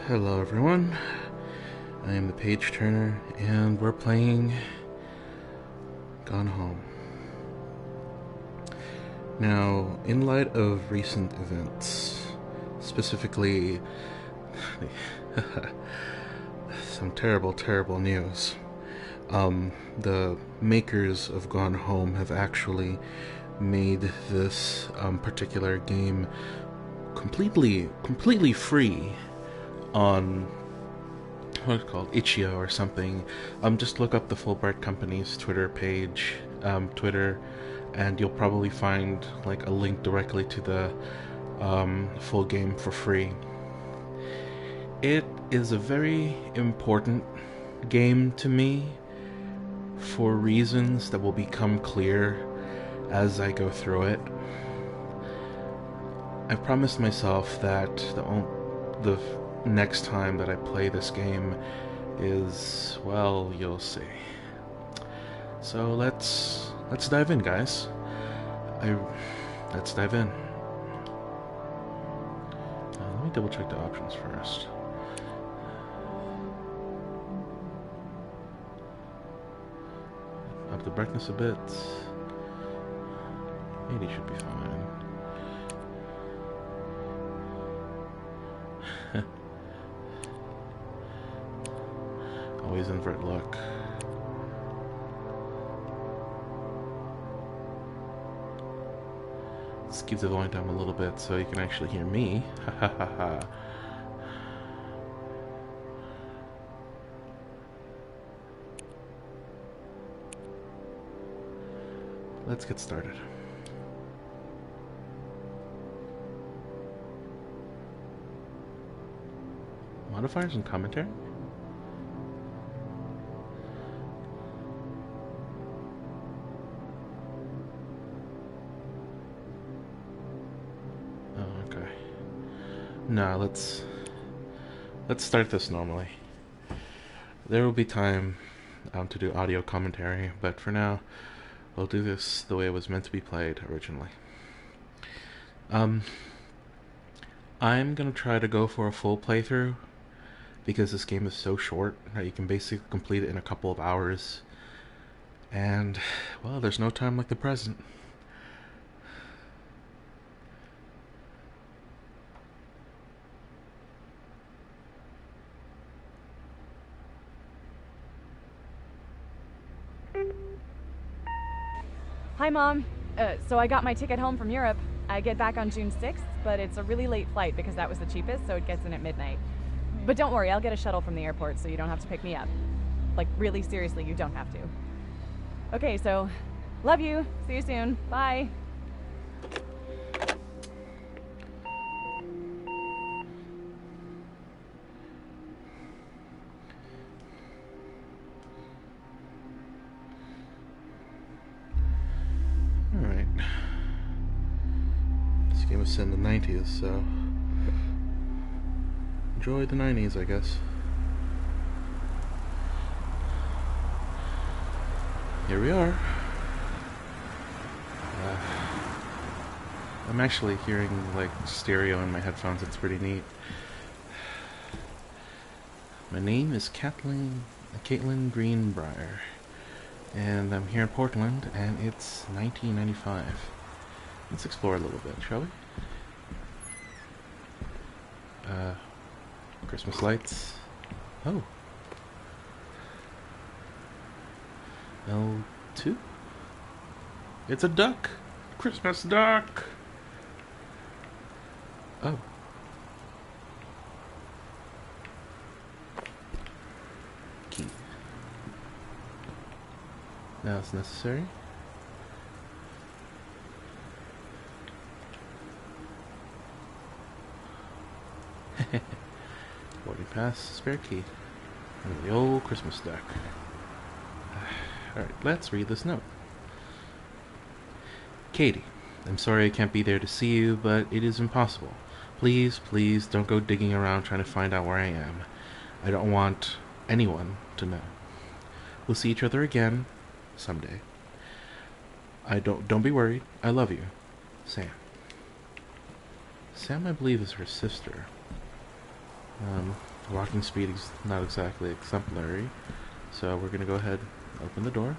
Hello everyone, I am the Page Turner, and we're playing Gone Home. Now, in light of recent events, specifically some terrible news, the makers of Gone Home have actually made this particular game completely free on what's it called, Itch.io or something. Just look up the Fulbright Company's Twitter page, Twitter, and you'll probably find like a link directly to the full game for free. It is a very important game to me for reasons that will become clear as I go through it. I've promised myself that the next time that I play this game is, well, you'll see. So let's dive in, guys. Let's dive in. Let me double check the options first. Up the brightness a bit. 80 should be fine. Always invert luck. Let's keep the volume down a little bit so you can actually hear me. Ha ha ha ha. Let's get started. Modifiers and commentary? No, let's start this normally. There will be time to do audio commentary, but for now, we'll do this the way it was meant to be played originally. I'm gonna try to go for a full playthrough because this game is so short that you can basically complete it in a couple of hours. And, well, there's no time like the present. Hi, Mom. So I got my ticket home from Europe. I get back on June 6th, but it's a really late flight because that was the cheapest, so it gets in at midnight. But don't worry, I'll get a shuttle from the airport so you don't have to pick me up. Like, really seriously, you don't have to. Okay, so, love you. See you soon. Bye. Alright. This game was set in the 90s, so enjoy the 90s, I guess. Here we are. I'm actually hearing like stereo in my headphones. It's pretty neat. My name is Caitlin Greenbrier, and I'm here in Portland, and it's 1995. Let's explore a little bit, shall we? Christmas lights. Oh. L2? It's a duck! Christmas duck! Oh. Key. Now it's necessary. Boarding pass, spare key. And the old Christmas duck. Alright, let's read this note. Katie, I'm sorry I can't be there to see you, but it is impossible. Please don't go digging around trying to find out where I am. I don't want anyone to know. We'll see each other again someday. Don't be worried. I love you. Sam. Sam, I believe, is her sister. Walking speed is not exactly exemplary, so we're gonna go ahead, open the door,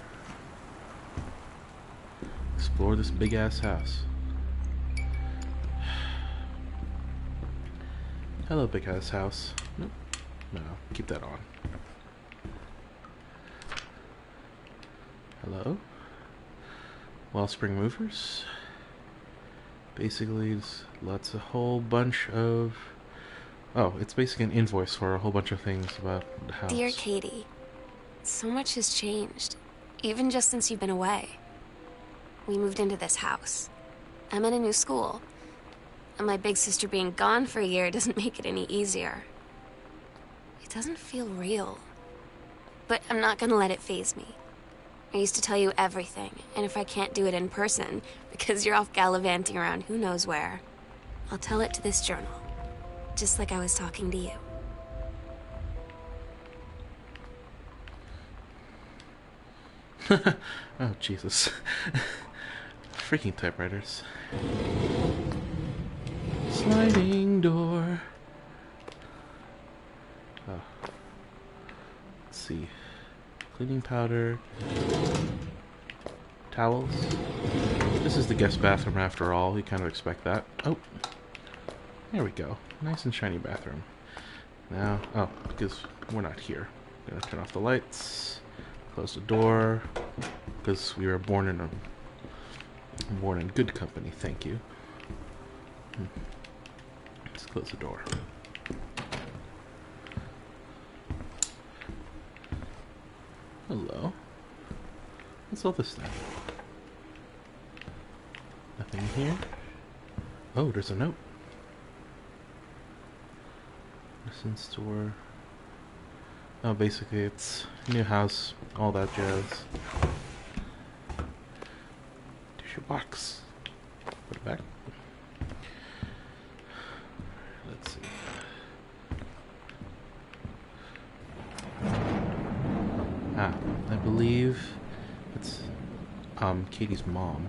explore this big ass house. Hello, big ass house. Nope. No, keep that on. Hello? Wellspring movers. Basically, it's a whole bunch of... Oh, it's basically an invoice for a whole bunch of things about the house. Dear Katie, so much has changed, even just since you've been away. We moved into this house. I'm in a new school, and my big sister being gone for a year doesn't make it any easier. It doesn't feel real, but I'm not gonna let it faze me. I used to tell you everything, and if I can't do it in person, because you're off gallivanting around who knows where, I'll tell it to this journal, just like I was talking to you. Oh, Jesus. Freaking typewriters. Sliding door. Oh. Let's see. Cleaning powder. Towels. This is the guest bathroom after all. You kind of expect that. Oh. There we go. Nice and shiny bathroom. Now, oh, because we're not here. I'm gonna turn off the lights. Close the door. Because we were born in good company, thank you. Let's close the door. Hello. What's all this stuff? Nothing here. Oh, there's a note. Listen store. Oh, basically it's new house, all that jazz. Tissue box. Put it back. Let's see. Ah, I believe it's Katie's mom.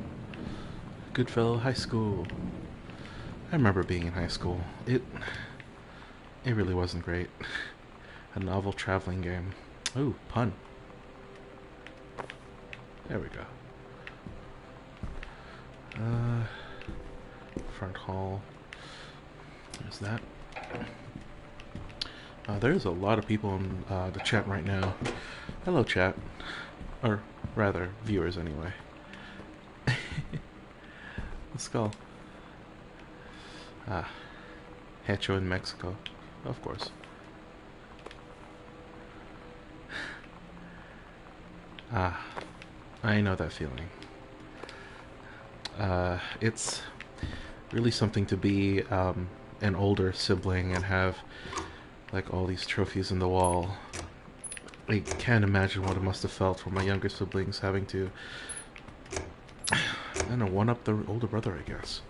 Goodfellow High School. I remember being in high school. It really wasn't great. A novel traveling game. Ooh, pun. There we go. Front hall. There's that. There's a lot of people in the chat right now. Hello, chat. Or rather, viewers anyway. The skull. Ah. Hecho in Mexico. Of course. Ah. I know that feeling. It's really something to be an older sibling and have like all these trophies in the wall. I can't imagine what it must have felt for my younger siblings having to, I don't know, one up the older brother, I guess.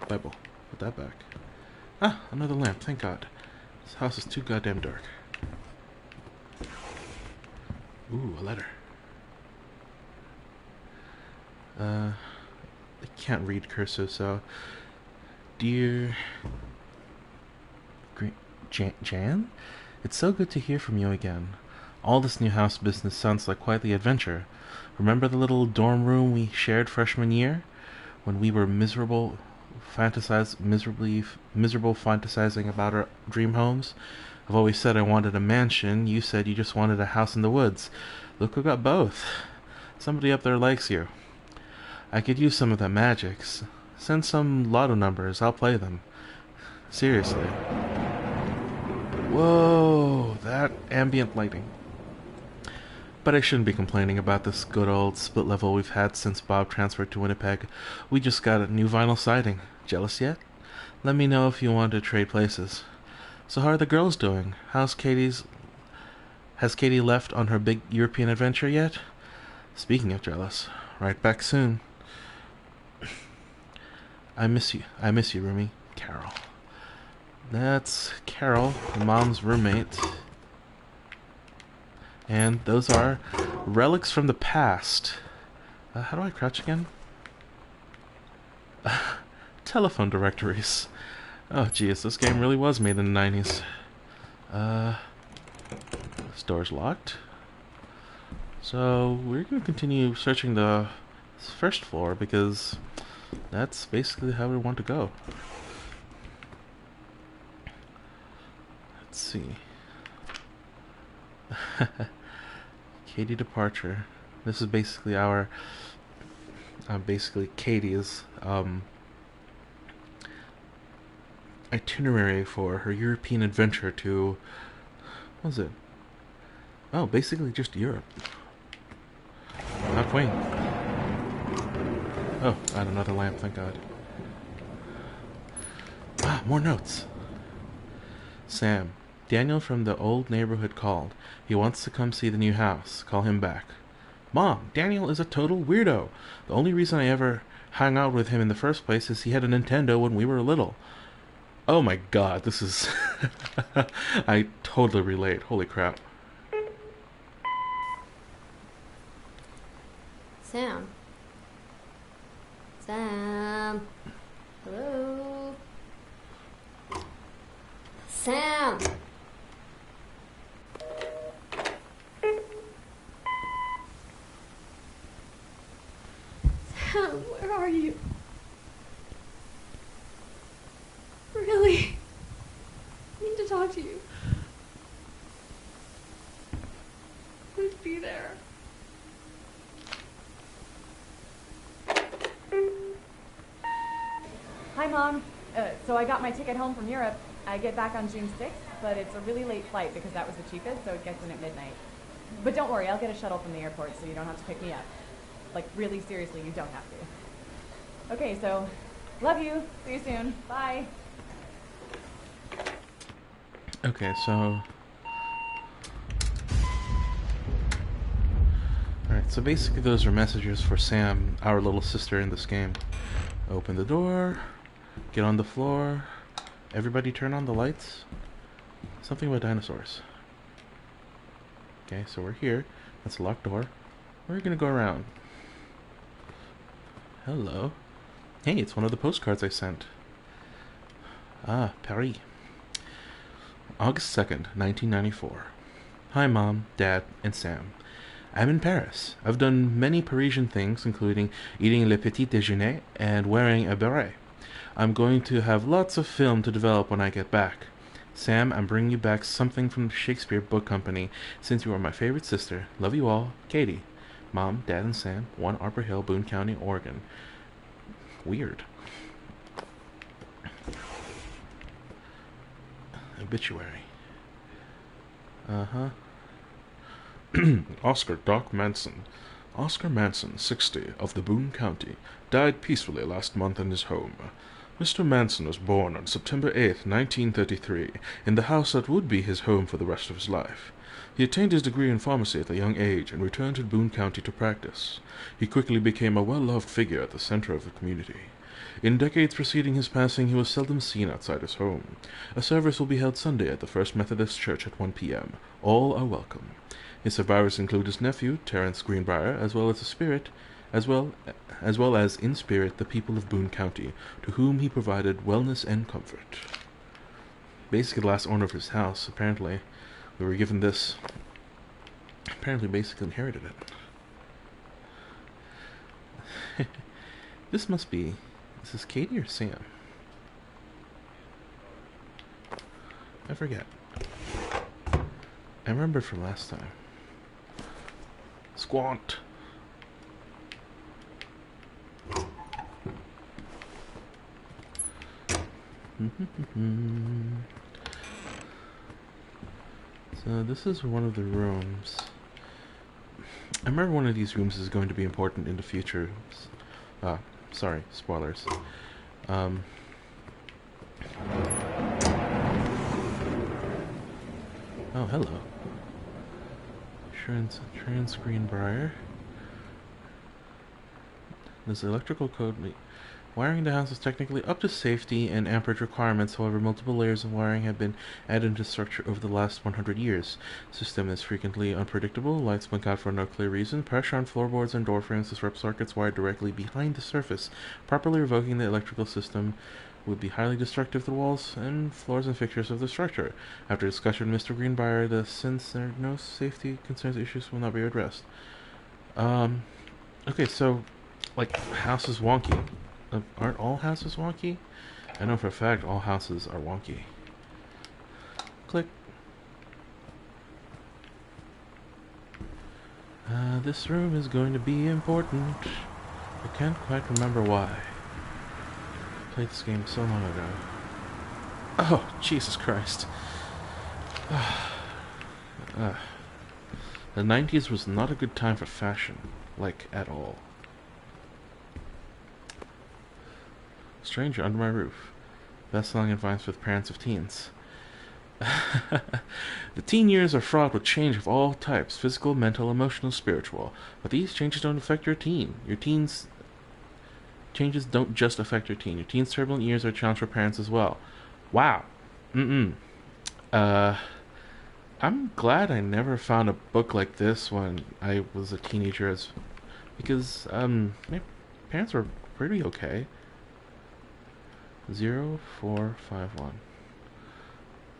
Bible. Put that back. Ah, another lamp, thank God. This house is too goddamn dark. Ooh, a letter. I can't read cursive, so... Dear... Jan? It's so good to hear from you again. All this new house business sounds like quite the adventure. Remember the little dorm room we shared freshman year? When we were miserable fantasizing about our dream homes? I've always said I wanted a mansion. You said you just wanted a house in the woods. Look who got both. Somebody up there likes you. I could use some of that magic. Send some lotto numbers. I'll play them. Seriously. Whoa, that ambient lighting. But I shouldn't be complaining about this good old split level we've had since Bob transferred to Winnipeg. We just got a new vinyl siding. Jealous yet? Let me know if you want to trade places. So how are the girls doing? Has Katie left on her big European adventure yet? Speaking of jealous, right back soon. I miss you, Rumi. Carol. That's Carol, Mom's roommate. And those are relics from the past. How do I crouch again? Telephone directories. Oh, geez, this game really was made in the 90s. This door's locked. So, we're going to continue searching the first floor because that's basically how we want to go. Let's see. Katie departure. This is basically our... basically Katie's itinerary for her European adventure to... What was it? Oh, basically just Europe. Not Wayne. Oh, I had another lamp, thank God. Ah, more notes. Sam. Daniel from the old neighborhood called. He wants to come see the new house. Call him back. Mom, Daniel is a total weirdo. The only reason I ever hung out with him in the first place is he had a Nintendo when we were little. Oh my God, this is... I totally relate. Holy crap. Sam. Sam. Hello. Sam. Sam, where are you? Really? I need to talk to you. Please be there. Hi, Mom. So I got my ticket home from Europe. I get back on June 6th, but it's a really late flight because that was the cheapest, so it gets in at midnight. But don't worry, I'll get a shuttle from the airport so you don't have to pick me up. Like, really seriously, you don't have to. Okay, so, love you. See you soon. Bye. Okay, so... Alright, so basically those are messages for Sam, our little sister in this game. Open the door, get on the floor, everybody turn on the lights. Something about dinosaurs. Okay, so we're here. That's a locked door. We're gonna go around. Hello. Hey, it's one of the postcards I sent. Ah, Paris. August 2nd, 1994. Hi, Mom, Dad, and Sam. I'm in Paris. I've done many Parisian things, including eating le petit déjeuner and wearing a beret. I'm going to have lots of film to develop when I get back. Sam, I'm bringing you back something from the Shakespeare Book Company, since you are my favorite sister. Love you all, Katie. Mom, Dad, and Sam, 1 Arbor Hill, Boone County, Oregon. Weird. Obituary. Uh-huh. Oscar Doc Manson. Oscar Manson, 60, of the Boone County, died peacefully last month in his home. Mr. Manson was born on September 8, 1933, in the house that would be his home for the rest of his life. He attained his degree in pharmacy at a young age and returned to Boone County to practice. He quickly became a well-loved figure at the center of the community. In decades preceding his passing, he was seldom seen outside his home. A service will be held Sunday at the First Methodist Church at 1 p.m. All are welcome. His survivors include his nephew, Terence Greenbrier, as well as in spirit the people of Boone County, to whom he provided wellness and comfort. Basically, the last owner of his house, apparently, we were given this. Apparently, basically inherited it. This must be. Is this Katie or Sam? I forget. I remember from last time. Squant. So this is one of the rooms. I remember one of these rooms is going to be important in the future. Sorry, spoilers. Oh, hello. Trans Greenbrier. This electrical code. Wiring the house is technically up to safety and amperage requirements, however multiple layers of wiring have been added into structure over the last 100 years. System is frequently unpredictable, lights blink out for no clear reason, pressure on floorboards and door frames disrupts circuits wired directly behind the surface, properly revoking the electrical system would be highly destructive to the walls and floors and fixtures of the structure. After discussion with Mr. Greenbrier, since there are no safety concerns, issues will not be addressed. Okay, so, like, house is wonky. Aren't all houses wonky? I know for a fact all houses are wonky. Click. This room is going to be important. I can't quite remember why. I played this game so long ago. Oh, Jesus Christ. The 90s was not a good time for fashion. Like, at all. Stranger under my roof. Best-selling advice with parents of teens. The teen years are fraught with change of all types, physical, mental, emotional, spiritual. But these changes don't affect your teen. Your teen's changes don't just affect your teen. Your teen's turbulent years are a challenge for parents as well. Wow. I'm glad I never found a book like this when I was a teenager, because my parents were pretty okay. 0451.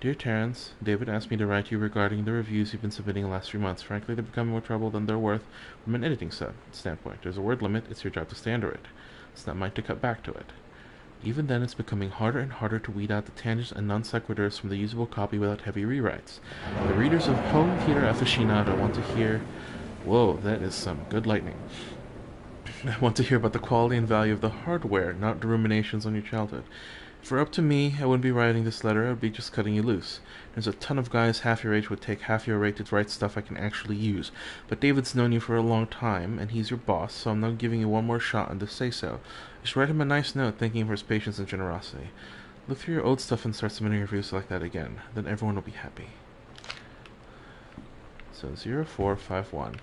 Dear Terrence, David asked me to write you regarding the reviews you've been submitting the last few months. Frankly, they're becoming more trouble than they're worth from an editing standpoint. There's a word limit. It's your job to stay under it. It's not mine to cut back to it. Even then, it's becoming harder and harder to weed out the tangents and non sequiturs from the usable copy without heavy rewrites. The readers of Home Theater Aficionado want to hear... Whoa, that is some good lightning. I want to hear about the quality and value of the hardware, not the ruminations on your childhood. If it were up to me, I wouldn't be writing this letter, I would be just cutting you loose. There's a ton of guys half your age would take half your rate to write stuff I can actually use. But David's known you for a long time, and he's your boss, so I'm not giving you one more shot on to say so. Just write him a nice note thanking him for his patience and generosity. Look through your old stuff and start submitting reviews like that again. Then everyone will be happy. So 0451.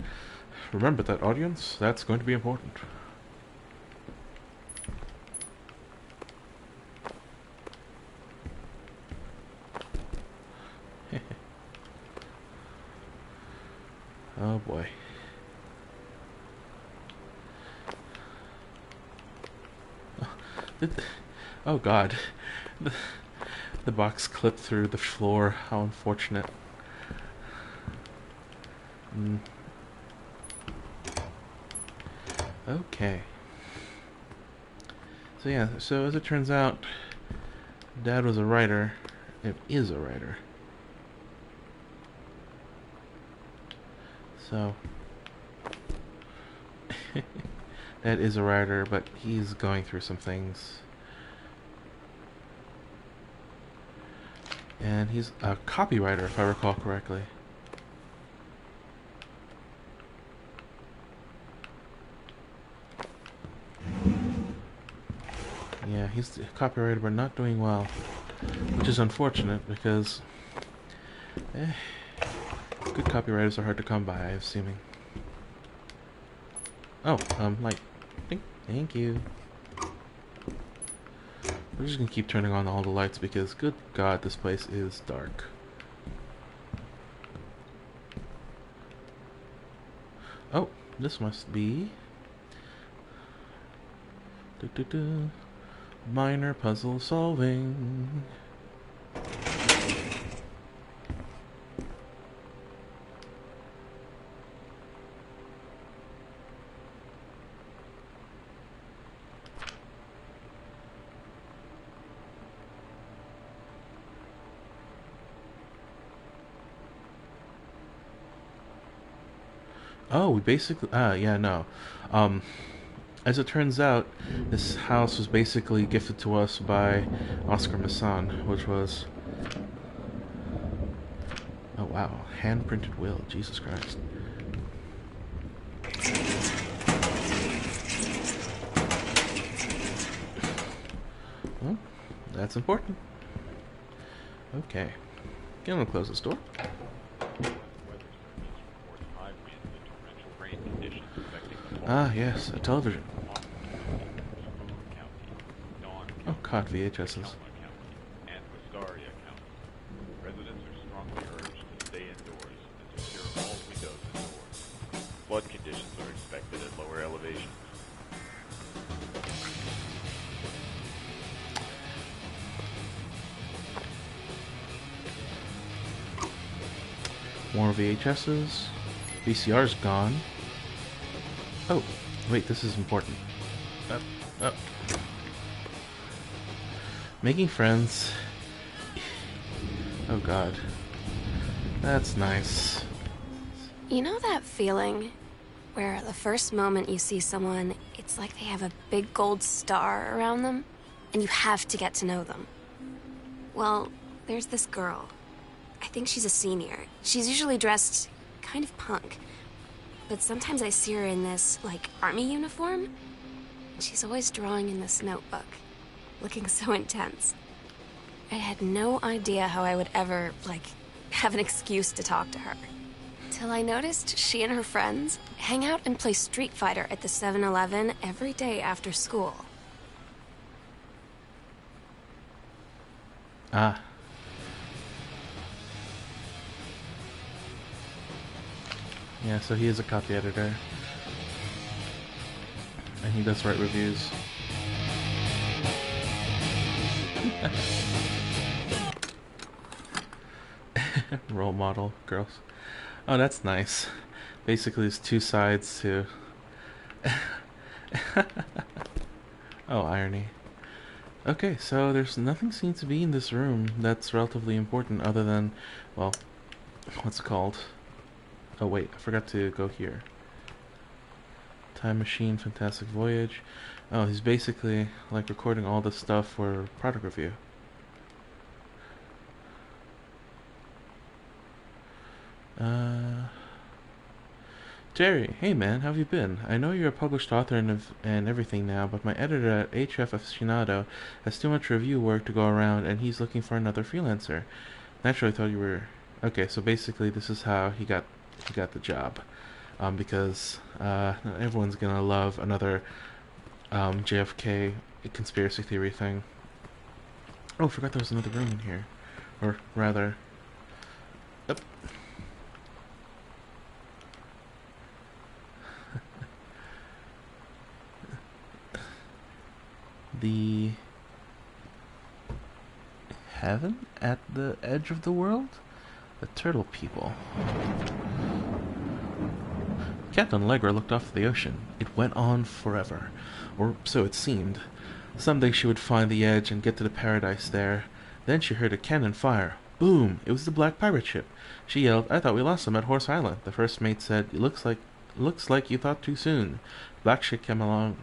Remember that, audience? That's going to be important. Oh boy. Oh god. The box clipped through the floor. How unfortunate. Okay. So yeah, so as it turns out, Dad was a writer. It is a writer. So Dad is a writer, but he's going through some things. And he's a copywriter, if I recall correctly. Yeah, he's a copywriter, but not doing well. Which is unfortunate, because... good copywriters are hard to come by, I have assuming. Oh, light. Thank you. We're just gonna keep turning on all the lights because, good God, this place is dark. Oh, this must be... minor puzzle solving. Oh, we basically... yeah, no. As it turns out, this house was basically gifted to us by Oscar Masson, which was... Oh, wow. Hand-printed will. Jesus Christ. Well, that's important. Okay. I'm gonna close this door. Ah, yes, a television. Oh, COT VHSs. Flood conditions are expected at lower elevations. More VHSs. VCR's gone. Oh, wait, this is important. Up, up. Making friends. Oh god. That's nice. You know that feeling where the first moment you see someone, it's like they have a big gold star around them, and you have to get to know them? Well, there's this girl. I think she's a senior. She's usually dressed kind of punk, but sometimes I see her in this, like, army uniform, and she's always drawing in this notebook, looking so intense. I had no idea how I would ever, like, have an excuse to talk to her. Till I noticed she and her friends hang out and play Street Fighter at the 7-Eleven every day after school. Ah. Yeah, so he is a copy editor. And he does write reviews. Role model girls. Oh, that's nice. Basically, there's two sides to... Oh, irony. Okay, so there's nothing seems to be in this room that's relatively important other than, well, what's it called? Oh wait, I forgot to go here. Time Machine, Fantastic Voyage. Oh, he's basically like recording all this stuff for product review. Jerry, hey man, how have you been? I know you're a published author and everything now, but my editor at HF Aficionado has too much review work to go around, and he's looking for another freelancer. Naturally, I thought you were... Okay, so basically this is how he got the job. Because everyone's gonna love another JFK conspiracy theory thing. Oh, I forgot there was another room in here. Or rather... Yep. The heaven at the edge of the world? The turtle people. Captain Allegra looked off at the ocean. It went on forever, or so it seemed. Someday she would find the edge and get to the paradise there. Then she heard a cannon fire. Boom! It was the black pirate ship. She yelled, "I thought we lost them at Horse Island." The first mate said, "It looks like you thought too soon." The black ship came along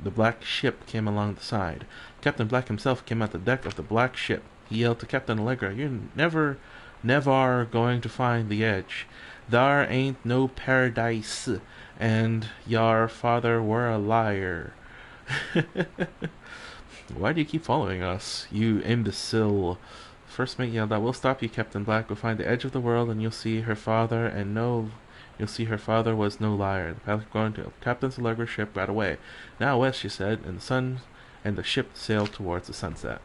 the side. Captain Black himself came out the deck of the black ship. He yelled to Captain Allegra, "You're never going to find the edge. Thar ain't no paradise, and your father were a liar." "Why do you keep following us, you imbecile?" First mate yelled out, "We'll stop you, Captain Black. We'll find the edge of the world, and you'll see her father was no liar." The pilot going to Captain Allegra's ship right away. "Now west," she said, and the ship sailed towards the sunset.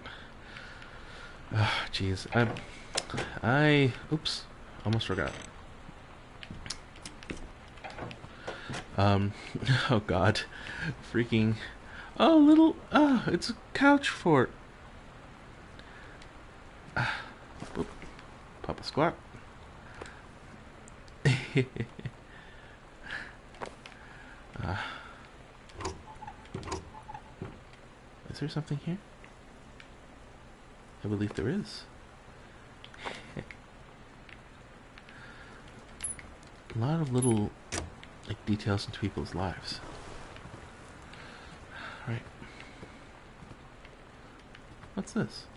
Jeez, oops, almost forgot. Oh god, freaking, it's a couch fort. Papa Squat. Is there something here? I believe there is. A lot of little details into people's lives. Right. What's this?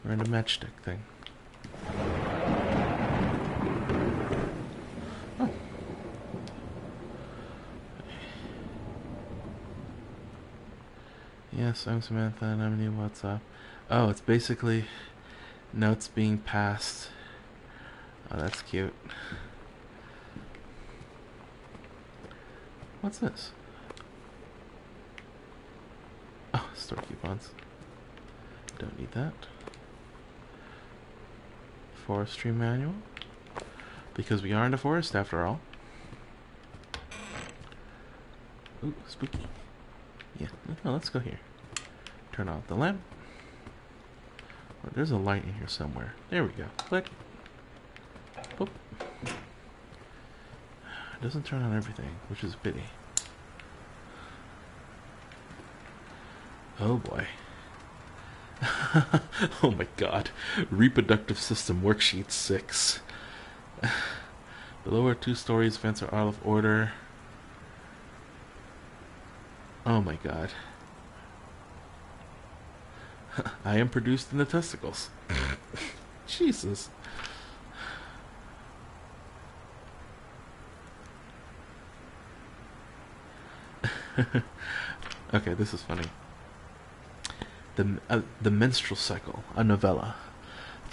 Random matchstick thing. Oh. Yes, I'm Samantha and I'm new. What's up? Oh, it's basically notes being passed. Oh, that's cute. What's this? Oh, store coupons. Don't need that. Forestry manual. Because we are in the forest after all. Ooh, spooky. Yeah, no, let's go here. turn on the lamp. Oh, there's a light in here somewhere. There we go. Click. Boop. It doesn't turn on everything, which is a pity. Oh boy. Oh my god. Reproductive System Worksheet 6. The lower 2 stories vents are out of order. Oh my god. I am produced in the testicles. Jesus. Okay, this is funny. The Menstrual Cycle, a novella.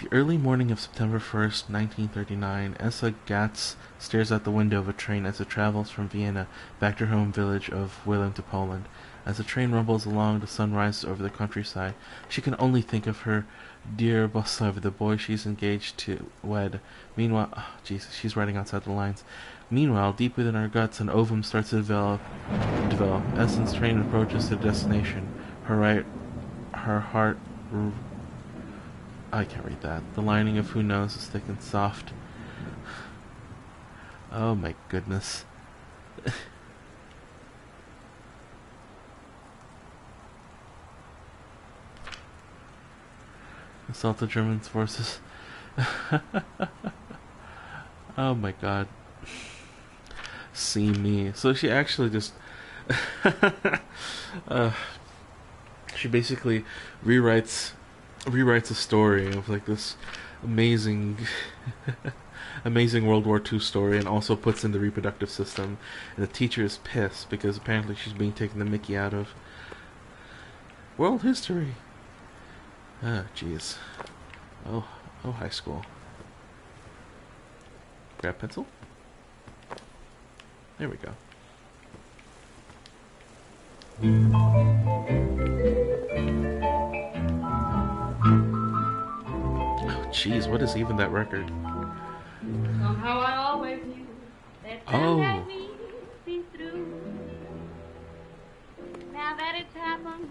The early morning of September 1st, 1939, Essa Gatz stares out the window of a train as it travels from Vienna back to her home village of Willem to Poland. As the train rumbles along, the sun rises over the countryside. She can only think of her dear Boslav, the boy she's engaged to wed. Meanwhile, Jesus, she's writing outside the lines. Meanwhile, deep within her guts, an ovum starts to develop. Essen's train approaches the destination. Her heart. I can't read that. The lining of who knows is thick and soft. Oh my goodness. Assault the German forces. Oh my god. See me. So she actually just she basically rewrites a story of like this amazing amazing World War II story, and also puts in the reproductive system, and the teacher is pissed because apparently she's being taken the mickey out of world history. Ah, jeez. Oh, high school. Grab pencil. There we go. Oh, jeez, what is even that record? Somehow I always knew that time that we'd be through. Now that it's happened,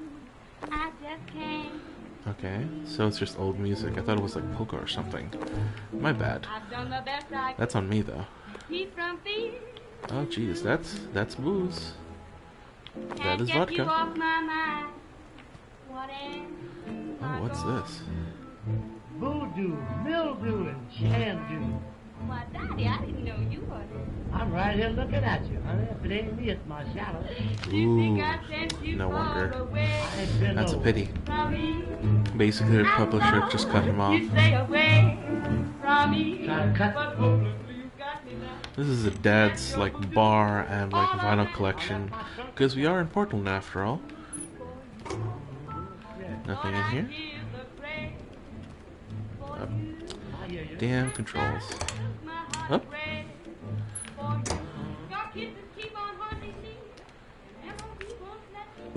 I just can't. Okay, so it's just old music. I thought it was like polka or something. My bad. I've done the best I That's on me though. keep from fear. Oh jeez, that's booze. That Can't is get vodka. you off my mind. What am Oh, what's this? Voodoo, mildew, and shandu. Why, Daddy, I didn't know you were. I'm right here looking at you, honey. If it ain't me, it's my shadow. You think Ooh, I sent you no wonder. far away I ain't been That's a over. pity. from me? Basically, the I publisher know just cut him off. You stay away from me. Trying to cut. But hopelessly you got me now. This is a dad's like bar and like vinyl collection, because we are in Portland after all. Nothing in here. Up. Damn controls. Up.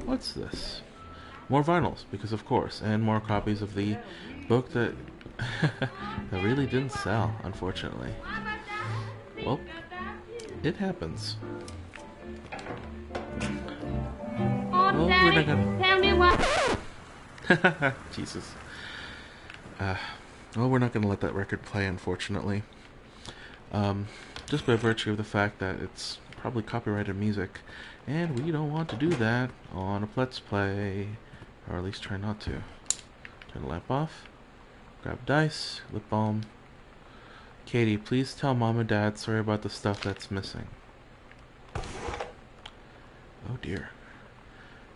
What's this? More vinyls, because of course, and more copies of the book that that really didn't sell, unfortunately. Well, it happens. Well, we're not gonna... Tell me what. Jesus. Well, we're not gonna let that record play, unfortunately. Just by virtue of the fact that it's probably copyrighted music, and we don't want to do that on a Let's Play, or at least try not to. Turn the lamp off. Grab dice, lip balm. Katie, please tell Mom and Dad sorry about the stuff that's missing. Oh dear.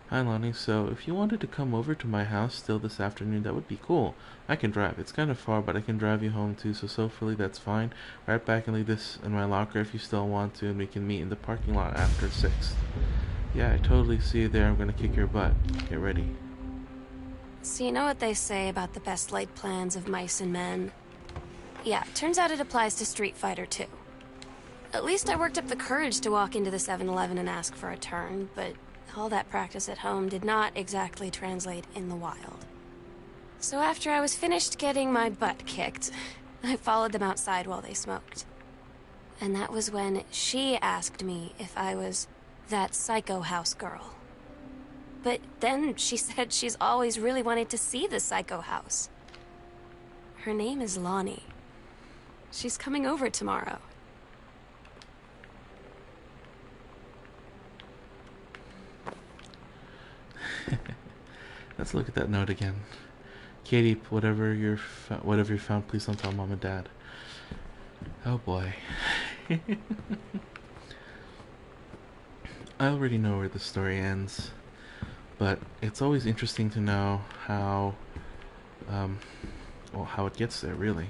Hi Lonnie, so if you wanted to come over to my house still this afternoon, that would be cool. I can drive. It's kind of far, but I can drive you home too, so hopefully that's fine. Right back and leave this in my locker if you still want to, and we can meet in the parking lot after 6. Yeah, I totally see you there. I'm gonna kick your butt. Get ready. So you know what they say about the best laid plans of mice and men? Yeah, turns out it applies to Street Fighter too. At least I worked up the courage to walk into the 7-Eleven and ask for a turn, but all that practice at home did not exactly translate in the wild. So after I was finished getting my butt kicked, I followed them outside while they smoked. And that was when she asked me if I was that psycho house girl. But then she said she's always really wanted to see the psycho house. Her name is Lonnie. She's coming over tomorrow. Let's look at that note again. Katie, whatever you found, please don't tell Mom and Dad. Oh boy. I already know where the story ends, but it's always interesting to know how it gets there, really.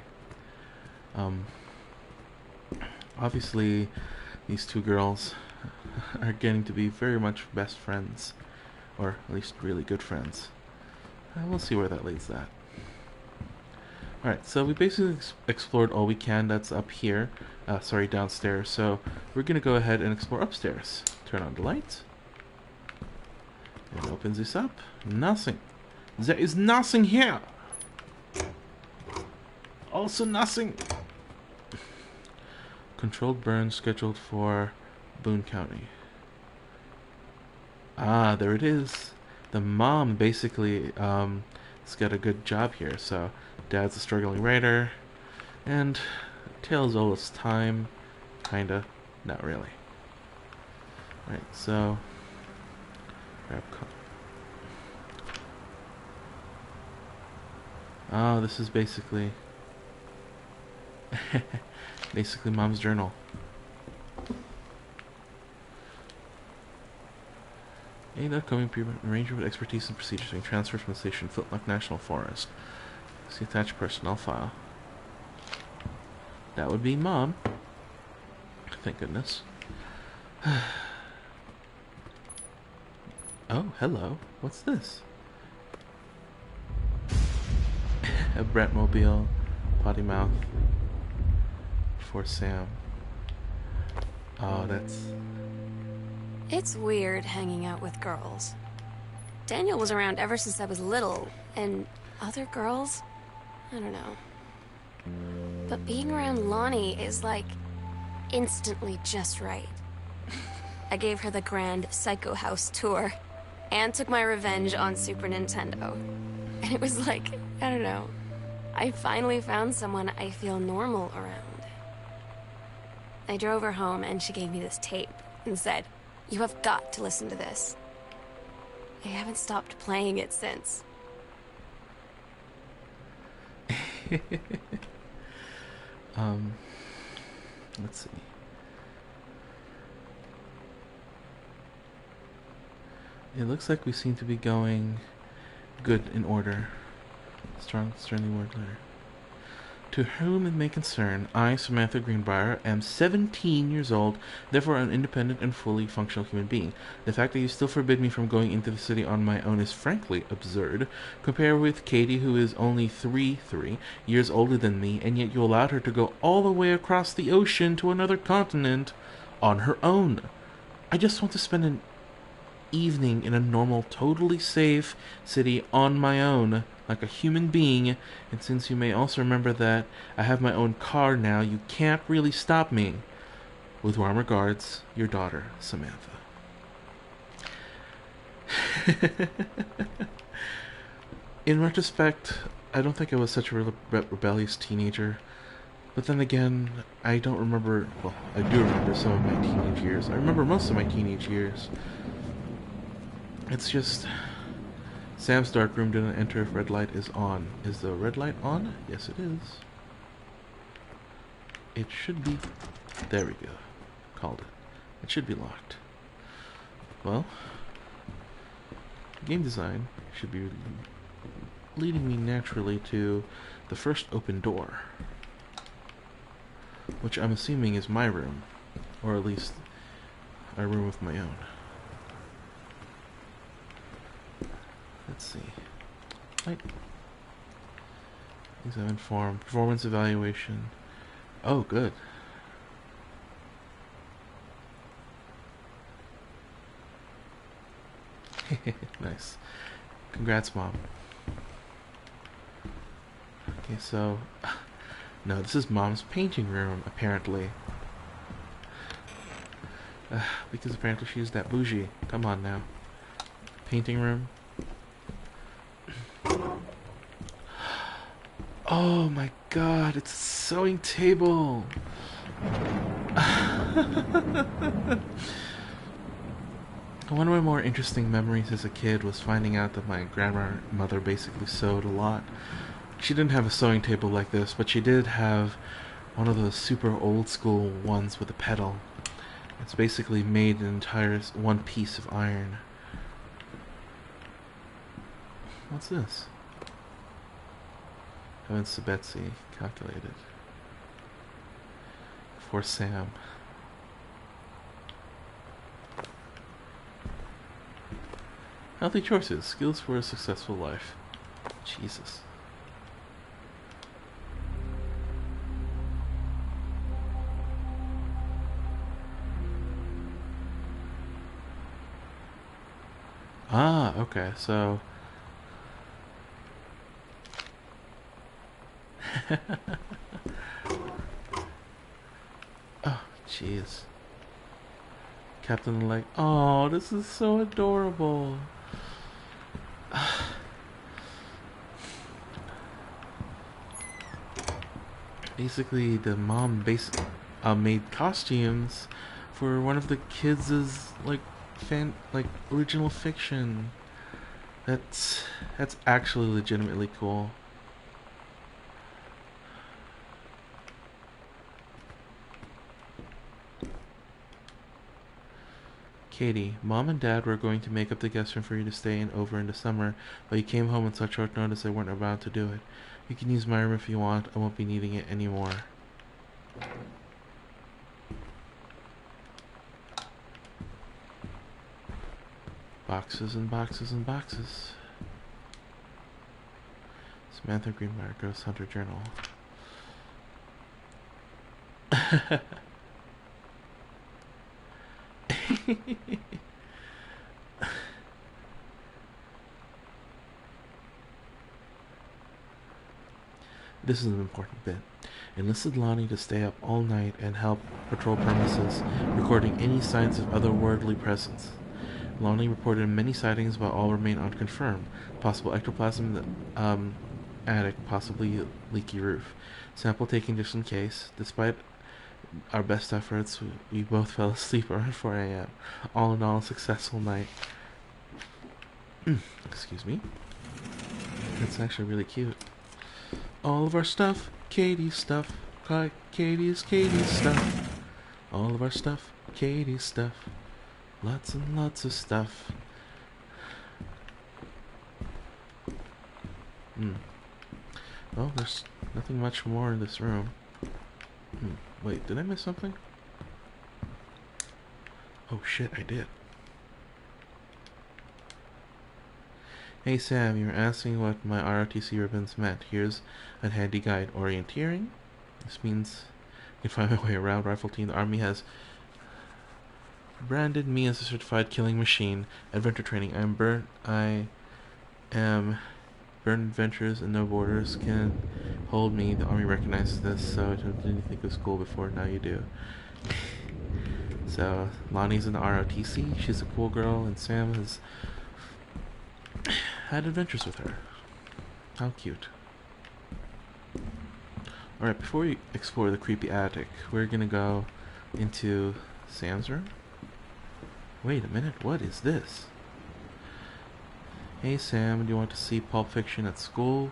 Obviously, these two girls are getting to be very much best friends, or at least really good friends. We'll see where that leads that. Alright, so we basically explored all we can that's up here. Downstairs. So we're gonna go ahead and explore upstairs. Turn on the light. It opens this up. Nothing. There is nothing here. Also nothing. Controlled burn scheduled for Boone County. Ah, there it is. The mom basically has got a good job here. So Dad's a struggling writer, and tales all this time, kinda, not really. Right, so grab oh, this is basically Mom's journal. An upcoming arrangement with expertise and procedures being transferred from the station Footlock National Forest. See attached personnel file. That would be Mom. Thank goodness. Oh, hello. What's this? A Bratmobile, potty mouth for Sam. Oh, that's... It's weird hanging out with girls. Daniel was around ever since I was little, and other girls? I don't know. But being around Lonnie is like instantly just right. I gave her the grand Psycho House tour and took my revenge on Super Nintendo. And it was like, I don't know, I finally found someone I feel normal around. I drove her home and she gave me this tape and said, "You have got to listen to this." I haven't stopped playing it since. Let's see. It looks like we seem to be going good in order. Sternly word letter. To whom it may concern, I, Samantha Greenbrier, am 17 years old, therefore an independent and fully functional human being. The fact that you still forbid me from going into the city on my own is frankly absurd. Compare with Katie, who is only 3 years older than me, and yet you allowed her to go all the way across the ocean to another continent on her own. I just want to spend an evening in a normal, totally safe city on my own, like a human being, and since you may also remember that I have my own car now, you can't really stop me. With warm regards, your daughter, Samantha. In retrospect, I don't think I was such a rebellious teenager, but then again, I don't remember, well, I do remember some of my teenage years. I remember most of my teenage years. It's just... Sam's dark room didn't enter if red light is on. Is the red light on? Yes, it is. It should be... There we go. Called it. It should be locked. Well, game design should be leading me naturally to the first open door, which I'm assuming is my room, or at least a room of my own. Let's see. Right. Examine form. Performance evaluation. Oh, good. Nice. Congrats, Mom. Okay, so... No, this is Mom's painting room, apparently. Because apparently she's that bougie. Come on now. painting room. Oh my god, it's a sewing table! One of my more interesting memories as a kid was finding out that my grandmother basically sewed a lot. She didn't have a sewing table like this, but she did have one of those super old school ones with a pedal. It's basically made an entire one piece of iron. What's this? Heavens to Betsy, calculated. For Sam. Healthy choices, skills for a successful life. Jesus. Ah, okay, so... Oh, jeez. Captain like, oh, this is so adorable. Basically, the mom made costumes for one of the kids' like original fiction. That's actually legitimately cool. Katie, Mom and Dad were going to make up the guest room for you to stay in over in the summer, but you came home on such short notice they weren't about to do it. You can use my room if you want. I won't be needing it anymore. Boxes and boxes and boxes. Samantha Greenmeyer, Ghost Hunter Journal. This is an important bit. Enlisted Lonnie to stay up all night and help patrol premises, recording any signs of otherworldly presence. Lonnie reported many sightings, but all remain unconfirmed. Possible ectoplasm in the attic, possibly leaky roof. Sample taken just in case. Despite our best efforts, we both fell asleep around 4 a.m. All in all, a successful night. Excuse me. That's actually really cute. All of our stuff, Katie's stuff. Katie's stuff. All of our stuff, Katie's stuff. Lots and lots of stuff. Well, there's nothing much more in this room. Wait, did I miss something? Oh shit, I did. Hey Sam, you were asking what my ROTC ribbons meant. Here's a handy guide. Orienteering. This means I can find my way around. Rifle team. The army has branded me as a certified killing machine. Adventure training. I am burned. Adventures and no borders can hold me. The army recognizes this, so I didn't think it was cool before. Now you do. So Lonnie's in the ROTC. She's a cool girl, and Sam has had adventures with her. How cute. Alright, before we explore the creepy attic, we're gonna go into Sam's room. Wait a minute, what is this? Hey Sam, do you want to see Pulp Fiction at school?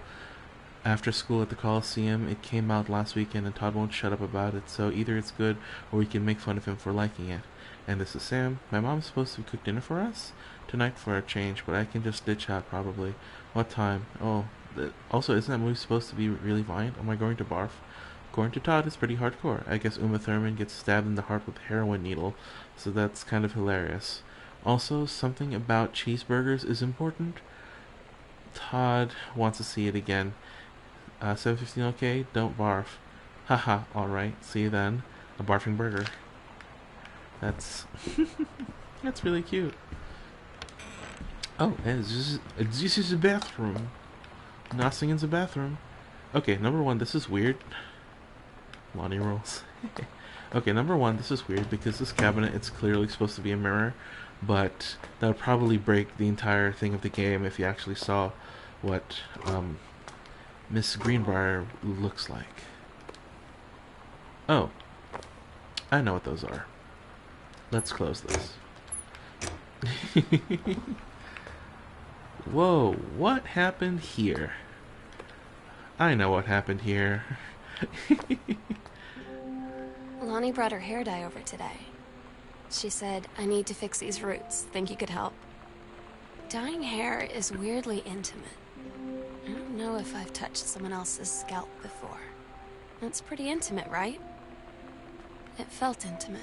After school at the Coliseum. It came out last weekend and Todd won't shut up about it, so either it's good or we can make fun of him for liking it. And this is Sam. My mom's supposed to cook dinner for us tonight for a change, but I can just ditch out probably. What time? Oh, also, isn't that movie supposed to be really violent? Am I going to barf? According to Todd, it's pretty hardcore. I guess Uma Thurman gets stabbed in the heart with a heroin needle, so that's kind of hilarious. Also, something about cheeseburgers is important. Todd wants to see it again. 7:15 okay? Don't barf. Haha, alright. See you then. A barfing burger. That's that's really cute. Oh, and this is a bathroom. Nothing in the bathroom. Okay, number one, this is weird. Lonnie rolls. Okay, number one, this is weird because this cabinet, it's clearly supposed to be a mirror. but that would probably break the entire thing of the game if you actually saw what Miss Greenbrier looks like. Oh, I know what those are. Let's close this. Whoa, what happened here? I know what happened here. Lonnie brought her hair dye over today. She said, I need to fix these roots. Think you could help? Dyeing hair is weirdly intimate. I don't know if I've touched someone else's scalp before. That's pretty intimate, right? It felt intimate.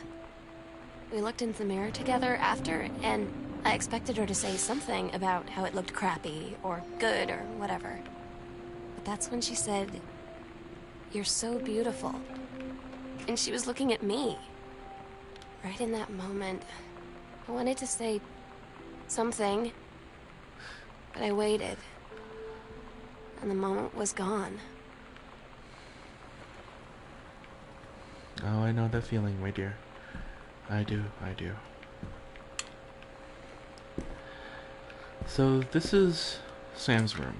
We looked into the mirror together after, and I expected her to say something about how it looked crappy or good or whatever. But that's when she said, "You're so beautiful." And she was looking at me. Right in that moment, I wanted to say something, but I waited. And the moment was gone. Oh, I know that feeling, my dear. I do. So this is Sam's room.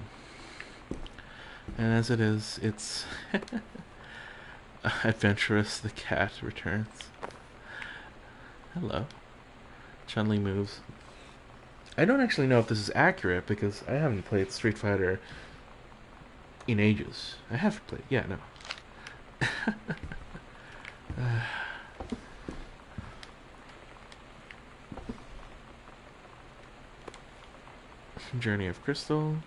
And as it is, it's adventurous the cat returns. Hello. Chun-Li moves. I don't actually know if this is accurate because I haven't played Street Fighter in ages. I have played, yeah, no. Journey of Crystal.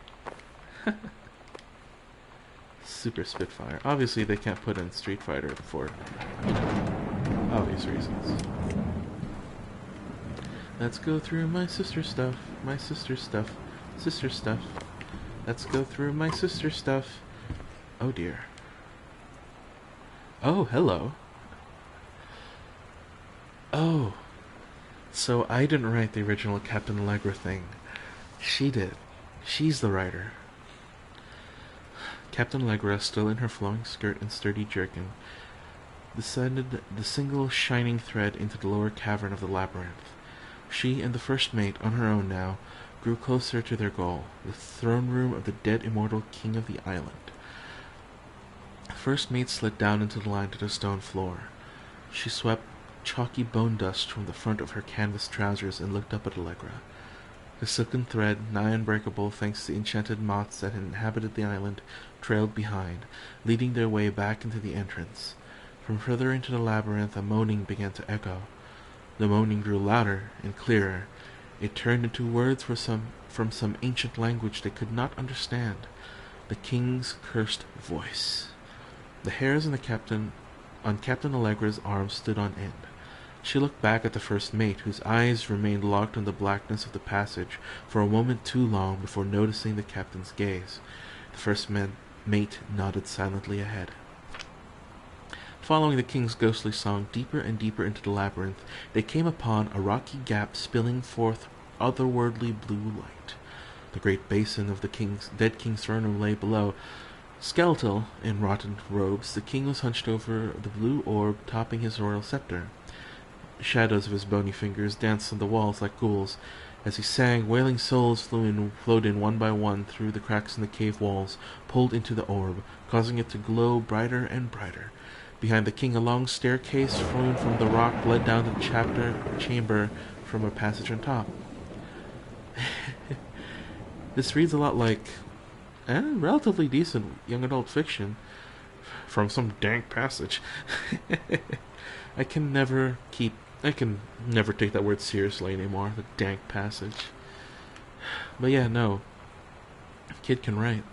Super Spitfire. Obviously they can't put in Street Fighter for, you know, obvious reasons. Let's go through my sister's stuff. My sister's stuff. Sister's stuff. Let's go through my sister's stuff. Oh dear. Oh, hello. Oh. So I didn't write the original Captain Allegra thing. She did. She's the writer. Captain Allegra, still in her flowing skirt and sturdy jerkin, descended the single shining thread into the lower cavern of the labyrinth. She and the first mate, on her own now, grew closer to their goal, the throne room of the dead immortal king of the island. The first mate slid down into the line to the stone floor. She swept chalky bone dust from the front of her canvas trousers and looked up at Allegra. The silken thread, nigh unbreakable thanks to the enchanted moths that had inhabited the island, trailed behind, leading their way back into the entrance. From further into the labyrinth a moaning began to echo. The moaning grew louder and clearer. It turned into words from some ancient language they could not understand. The king's cursed voice. The hairs on Captain Allegra's arms stood on end. She looked back at the first mate, whose eyes remained locked on the blackness of the passage for a moment too long before noticing the captain's gaze. The first mate nodded silently ahead. Following the king's ghostly song deeper and deeper into the labyrinth, they came upon a rocky gap spilling forth otherworldly blue light. The great basin of the dead king's throne room lay below. Skeletal, in rotten robes, the king was hunched over the blue orb topping his royal scepter. The shadows of his bony fingers danced on the walls like ghouls. As he sang, wailing souls flowed in one by one through the cracks in the cave walls, pulled into the orb, causing it to glow brighter and brighter. Behind the king, a long staircase flowing from the rock led down to the chamber from a passage on top. This reads a lot like relatively decent young adult fiction from some dank passage. I can never take that word seriously anymore, the dank passage. But yeah, no. Kid can write.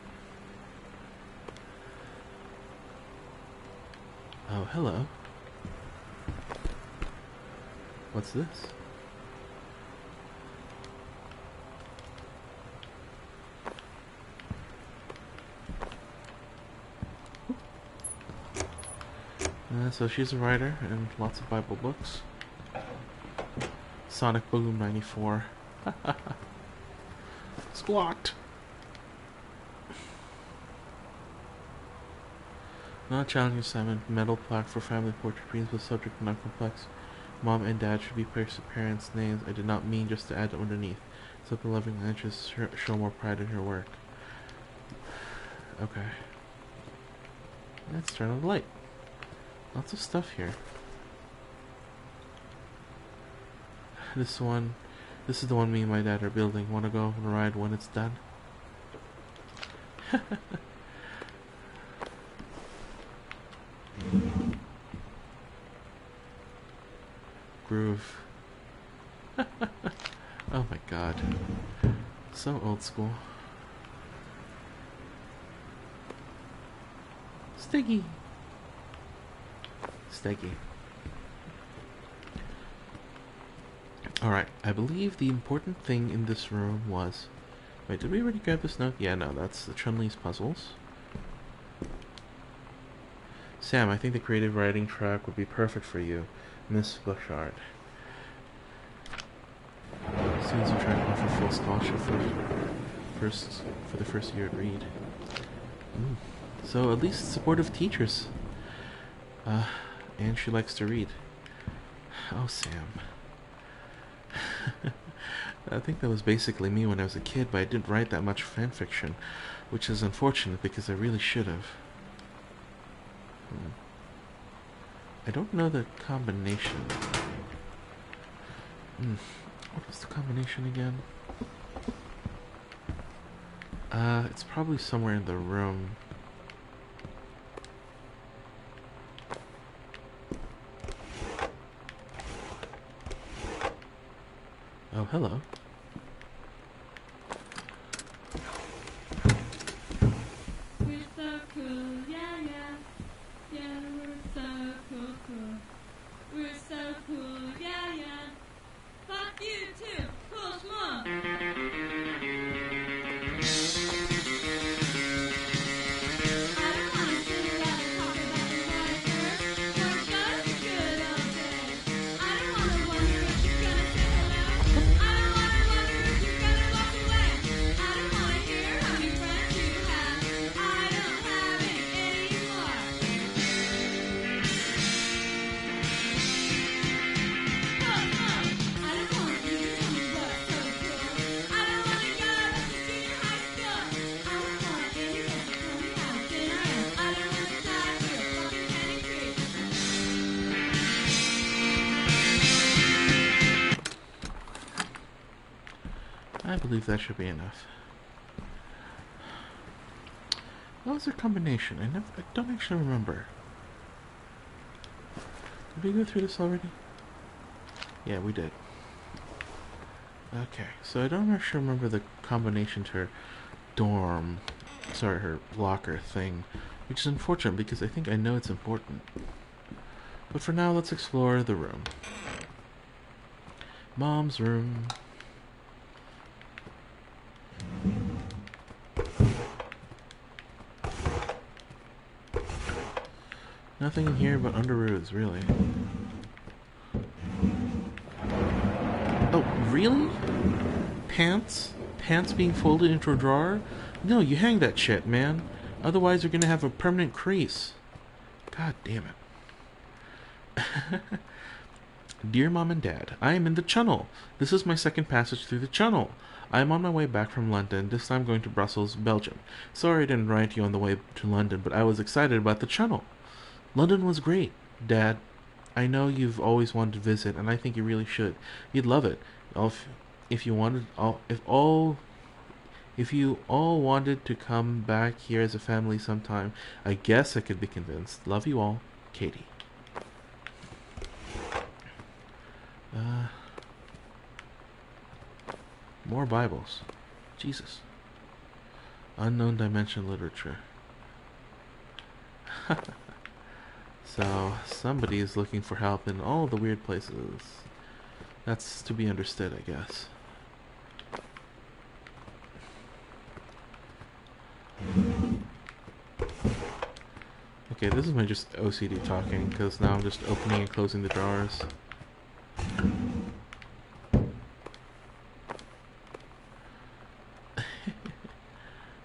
Oh, hello. What's this? So she's a writer and lots of Bible books. Sonic Boom 94. Squawked. Not a challenging assignment. Metal plaque for family portrait prints with subject not complex. Mom and Dad should be parents' names. I did not mean just to add them underneath. So the loving actress show more pride in her work. Okay. Let's turn on the light. Lots of stuff here. This is the one me and my dad are building. Want to go on a ride when it's done? Groove. Oh my god. So old school. Steggy. Steggy. Alright, I believe the important thing in this room was... Wait, did we already grab this note? Yeah, no, that's the Chun-Li's puzzles. Sam, I think the creative writing track would be perfect for you, Miss Bouchard. Students are trying to offer full scholarship for the first year at Reed. So at least supportive teachers. And she likes to read. Oh, Sam. I think that was basically me when I was a kid, but I didn't write that much fan fiction, which is unfortunate because I really should have. I don't know the combination. What was the combination again? It's probably somewhere in the room. Oh, hello. We're so cool, yeah, yeah. Yeah, we're so cool, cool. We're so cool, yeah, yeah. Fuck you too, cool schmuck. I don't wanna sit around and talk about the water, work does a good all day. I don't wanna wonder if you're gonna say hello. I don't wanna wonder if you're gonna walk away. I don't wanna hear how many friends you have. I don't have it anymore. I don't want you to tell me what's so cool. I don't wanna go back to junior high school. I don't want anybody to tell me how thin I am. I don't wanna die for a fucking Kenny Creek. I believe that should be enough. What was their combination? I don't actually remember. Did we go through this already? Yeah, we did. Okay, so I don't actually remember the combination to her dorm, sorry, her locker thing, which is unfortunate because I think I know it's important. But for now, let's explore the room. Mom's room. Nothing in here but underoos, really. Oh, really? Pants? Pants being folded into a drawer? No, you hang that shit, man. Otherwise you're gonna have a permanent crease. God damn it. Dear Mom and Dad, I am in the Channel. This is my second passage through the Channel. I am on my way back from London, this time going to Brussels, Belgium. Sorry I didn't write you on the way to London, but I was excited about the Channel. London was great, Dad. I know you've always wanted to visit, and I think you really should. You'd love it. If you all wanted to come back here as a family sometime, I guess I could be convinced. Love you all, Katie. More Bibles. Jesus. Unknown dimension literature. So, somebody is looking for help in all the weird places. That's to be understood, I guess. Okay, this is my just OCD talking, because now I'm just opening and closing the drawers.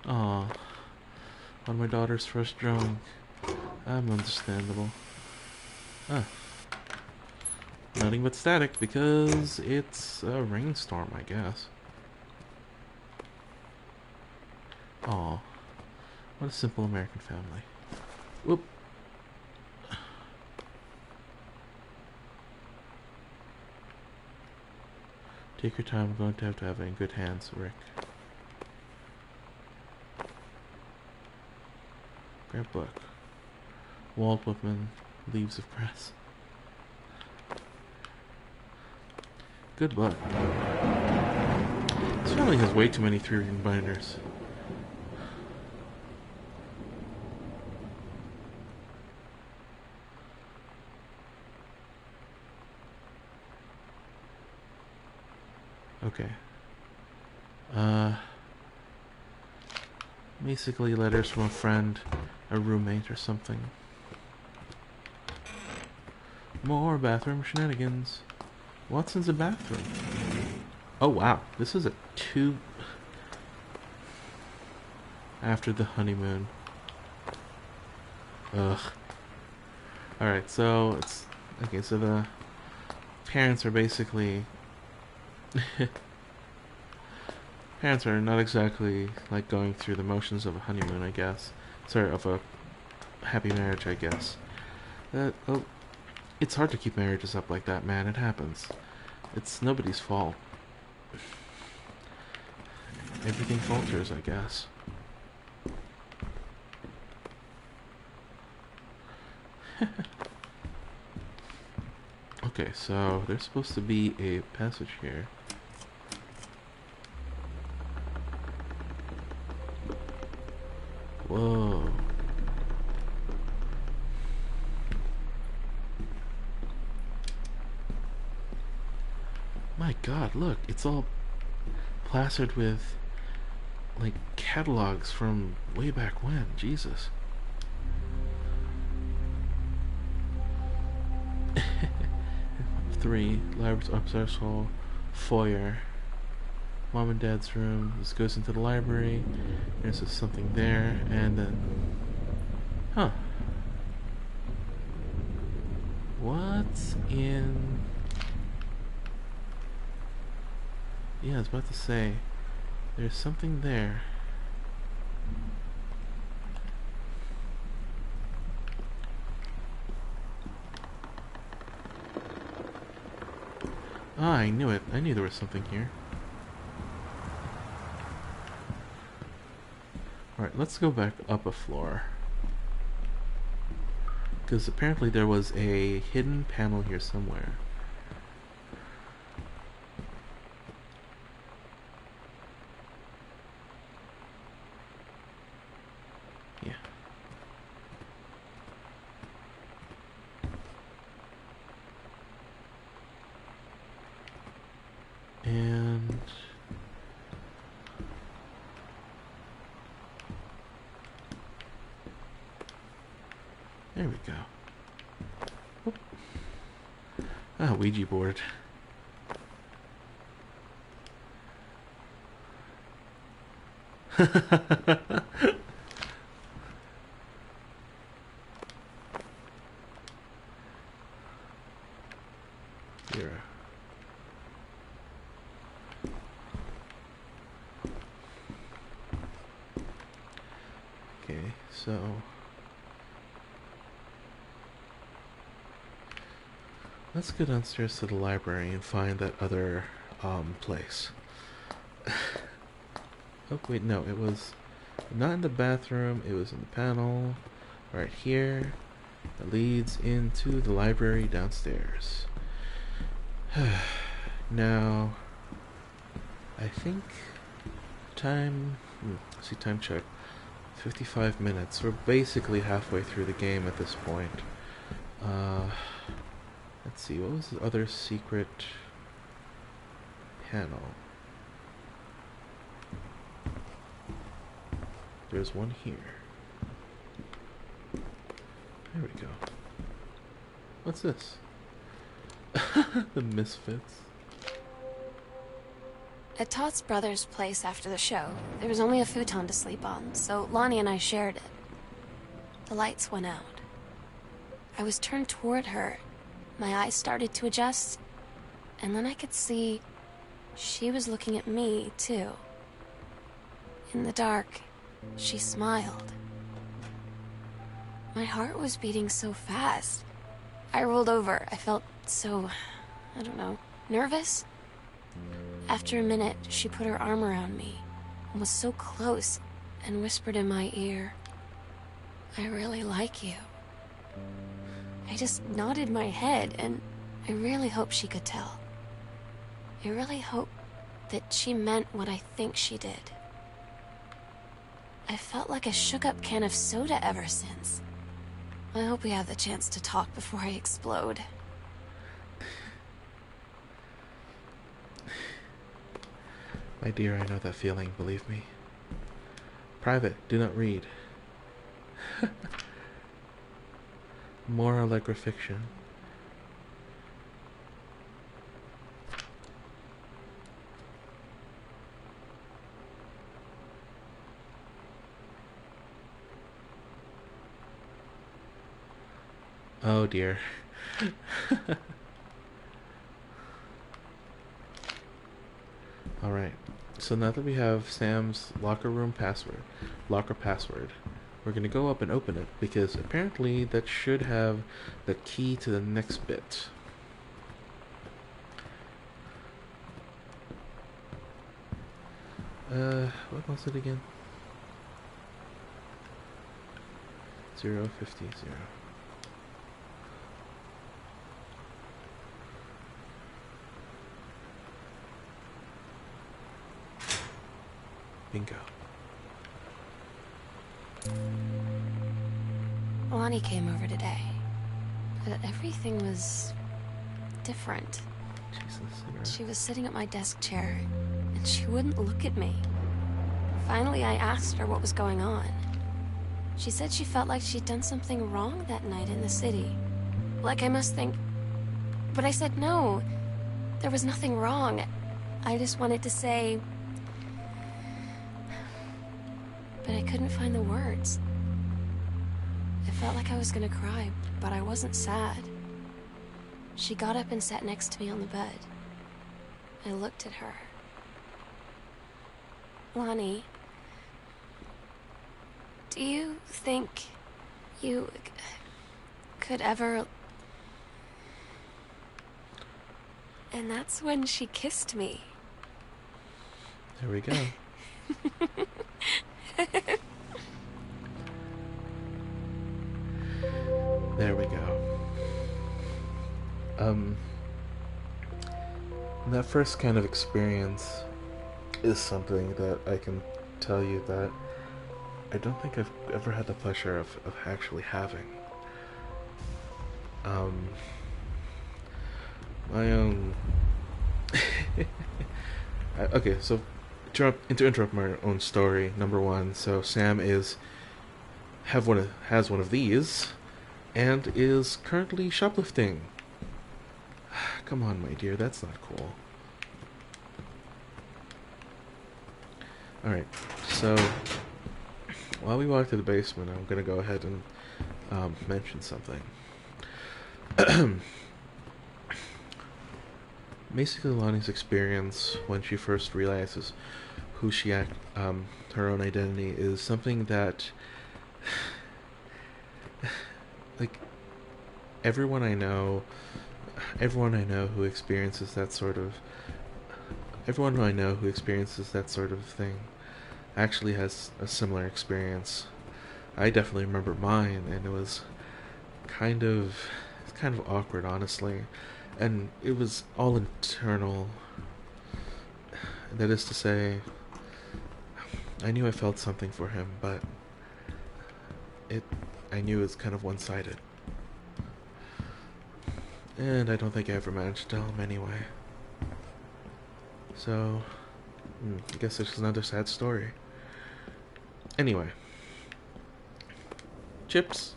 Aw. On my daughter's first drawing. I'm understandable. Ah. Nothing but static because it's a rainstorm, I guess. Aw. What a simple American family. Whoop. Take your time. I'm going to have it in good hands, Rick. Grab book. Walt Whitman, Leaves of Grass. Good book. This family has way too many 3-ring binders. Okay. Basically letters from a friend, a roommate or something. More bathroom shenanigans. Watson's a bathroom. Oh wow, this is a 2 after the honeymoon. Ugh. Alright, so it's okay, so the parents are basically parents are not exactly like going through the motions of a honeymoon, I guess. Sorry, of a happy marriage, I guess. Oh, it's hard to keep marriages up like that, man. It happens. It's nobody's fault. Everything falters, I guess. Okay, so there's supposed to be a passage here. Whoa. My god, look, it's all plastered with like catalogs from way back when. Jesus. Three, library's upstairs hall, foyer, mom and dad's room. This goes into the library. There's something there, and then, huh? What's in? Yeah, I was about to say, there's something there. Ah, I knew it. I knew there was something here. Alright, let's go back up a floor. Because apparently there was a hidden panel here somewhere. Yeah. And there we go. Whoop. Ah, Ouija board. Here. Okay, so let's go downstairs to the library and find that other place. Oh wait, no, it was not in the bathroom, it was in the panel right here that leads into the library downstairs. Now I think time, see, time check, 55 minutes. We're basically halfway through the game at this point. Let's see, what was the other secret panel? There's one here. There we go. What's this? The Misfits. At Todd's brother's place after the show, there was only a futon to sleep on, so Lonnie and I shared it. The lights went out. I was turned toward her, My eyes started to adjust, and then I could see she was looking at me, too. In the dark, she smiled. My heart was beating so fast. I rolled over. I felt so, I don't know, nervous. After a minute, she put her arm around me and was so close and whispered in my ear, "I really like you." I just nodded my head, and I really hoped she could tell. I really hope that she meant what I think she did. I felt like a shook-up can of soda ever since. I hope we have the chance to talk before I explode. My dear, I know that feeling, believe me. Private, do not read. More Allegra fiction. Oh dear. Alright, so now that we have Sam's locker password, we're gonna go up and open it because apparently that should have the key to the next bit. What was it again? 050. Bingo. Lonnie came over today, but everything was different. Jesus. She was sitting at my desk chair, and she wouldn't look at me. Finally, I asked her what was going on. She said she felt like she'd done something wrong that night in the city. Like I must think... But I said no. There was nothing wrong. I just wanted to say... But I couldn't find the words. I felt like I was gonna cry, but I wasn't sad. She got up and sat next to me on the bed. I looked at her. Lonnie, do you think you could ever... And that's when she kissed me. There we go. There we go. That first kind of experience is something that I can tell you that I don't think I've ever had the pleasure of actually having. My own... okay, so to interrupt my own story, number one, so Sam has one of these and is currently shoplifting. Come on, my dear, that's not cool. Alright, so while we walk to the basement, I'm gonna go ahead and mention something. Basically, Lonnie's experience when she first realizes who her own identity is something that, like, everyone I know who experiences that sort of thing actually has a similar experience. I definitely remember mine, and it was kind of awkward, honestly, and it was all internal. That is to say, I knew I felt something for him, but I knew it was kind of one-sided. And I don't think I ever managed to tell him anyway. So, I guess it's just another sad story. Anyway. Chips.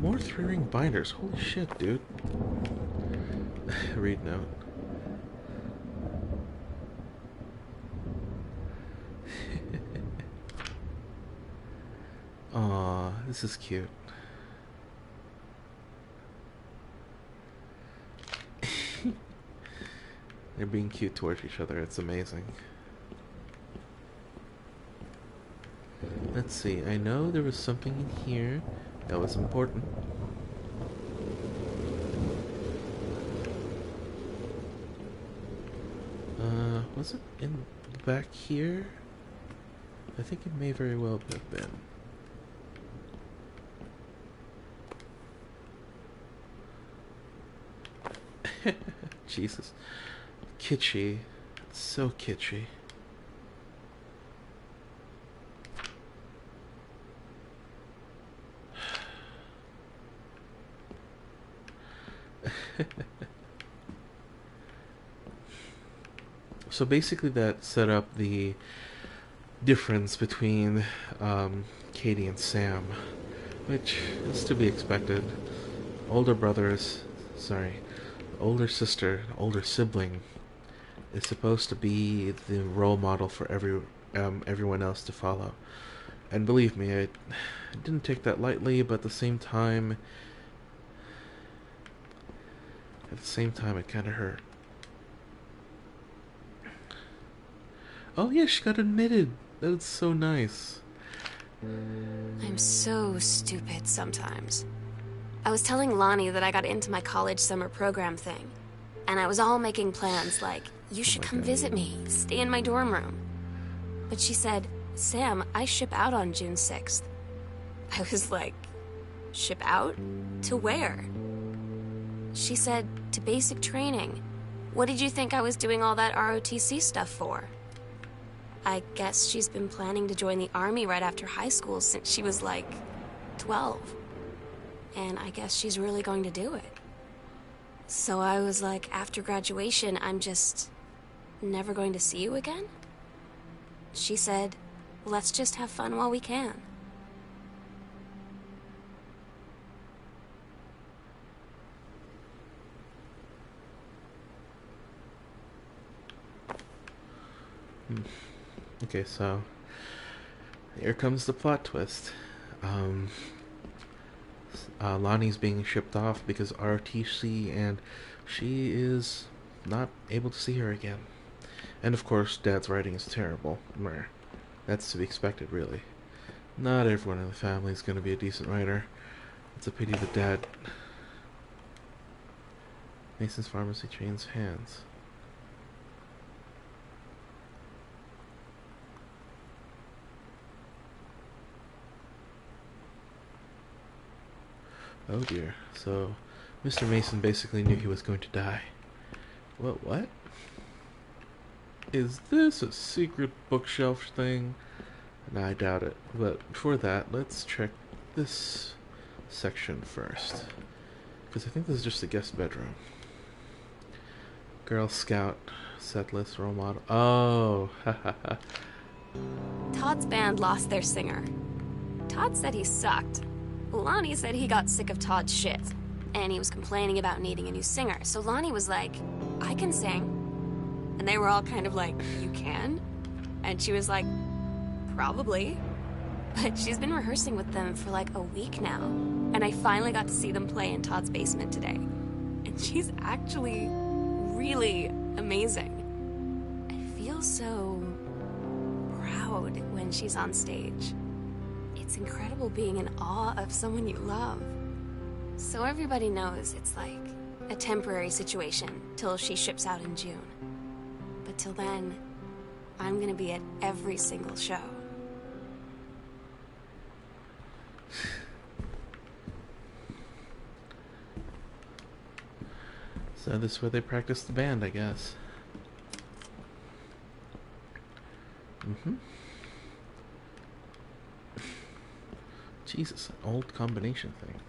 More 3-ring binders. Holy shit, dude. Read note. Aw, this is cute. They're being cute towards each other. It's amazing. Let's see. I know there was something in here that was important. Was it in back here? I think it may very well have been. Jesus. Kitschy. So kitschy. So basically that set up the difference between Katie and Sam, which is to be expected. Older brothers, sorry, older sister, older sibling is supposed to be the role model for everyone else to follow. And believe me, I didn't take that lightly, but at the same time, it kind of hurt. Oh yeah, she got admitted. That's so nice. I'm so stupid sometimes. I was telling Lonnie that I got into my college summer program thing, and I was all making plans like, you should come visit me, stay in my dorm room. But she said, Sam, I ship out on June 6th. I was like, ship out? To where? She said, to basic training. What did you think I was doing all that ROTC stuff for? I guess she's been planning to join the army right after high school since she was like 12. And I guess she's really going to do it. So I was like, after graduation, I'm just never going to see you again? She said, let's just have fun while we can. Okay, so here comes the plot twist. Lonnie's being shipped off because RTC, and she is not able to see her again. And of course, Dad's writing is terrible. Meh. That's to be expected, really. Not everyone in the family is going to be a decent writer. It's a pity that Dad... Mason's pharmacy changes hands. Oh dear. So, Mr. Mason basically knew he was going to die. What? Is this a secret bookshelf thing? No, I doubt it. But before that, let's check this section first. Because I think this is just a guest bedroom. Girl Scout, set list, role model. Oh, hahaha. Todd's band lost their singer. Todd said he sucked. Lonnie said he got sick of Todd's shit, and he was complaining about needing a new singer. So Lonnie was like, I can sing. And they were all kind of like, you can? And she was like, probably. But she's been rehearsing with them for like a week now. And I finally got to see them play in Todd's basement today. And she's actually really amazing. I feel so proud when she's on stage. It's incredible being in awe of someone you love. So everybody knows it's like a temporary situation till she ships out in June. But till then, I'm gonna be at every single show. So this is where they practice the band, I guess. Jesus, an old combination thing.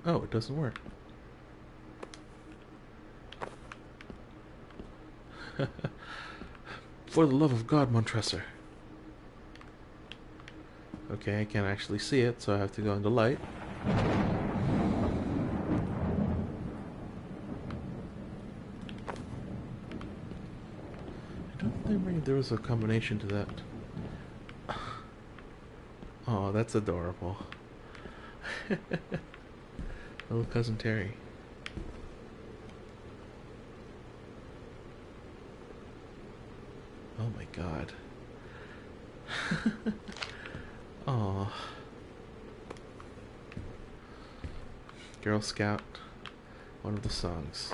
Oh, it doesn't work. For the love of God, Montresor. Okay, I can't actually see it, so I have to go into light. I don't remember if there was a combination to that. Oh, that's adorable. Little cousin Terry. Oh my god. Aw. Girl Scout. One of the songs.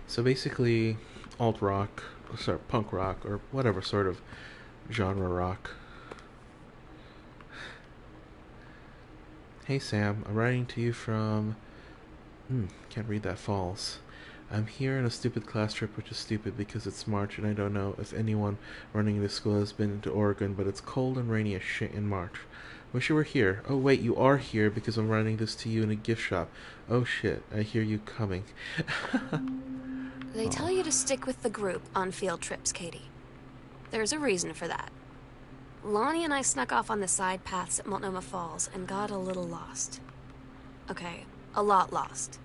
So basically, alt rock, sorry, punk rock, or whatever sort of genre rock. Hey Sam, I'm writing to you from... can't read that, Falls. I'm here on a stupid class trip, which is stupid because it's March and I don't know if anyone running this school has been to Oregon, but it's cold and rainy as shit in March. Wish you were here. Oh wait, you are here because I'm writing this to you in a gift shop. Oh shit, I hear you coming. They tell you to stick with the group on field trips, Katie. There's a reason for that. Lonnie and I snuck off on the side paths at Multnomah Falls and got a little lost. Okay, a lot lost.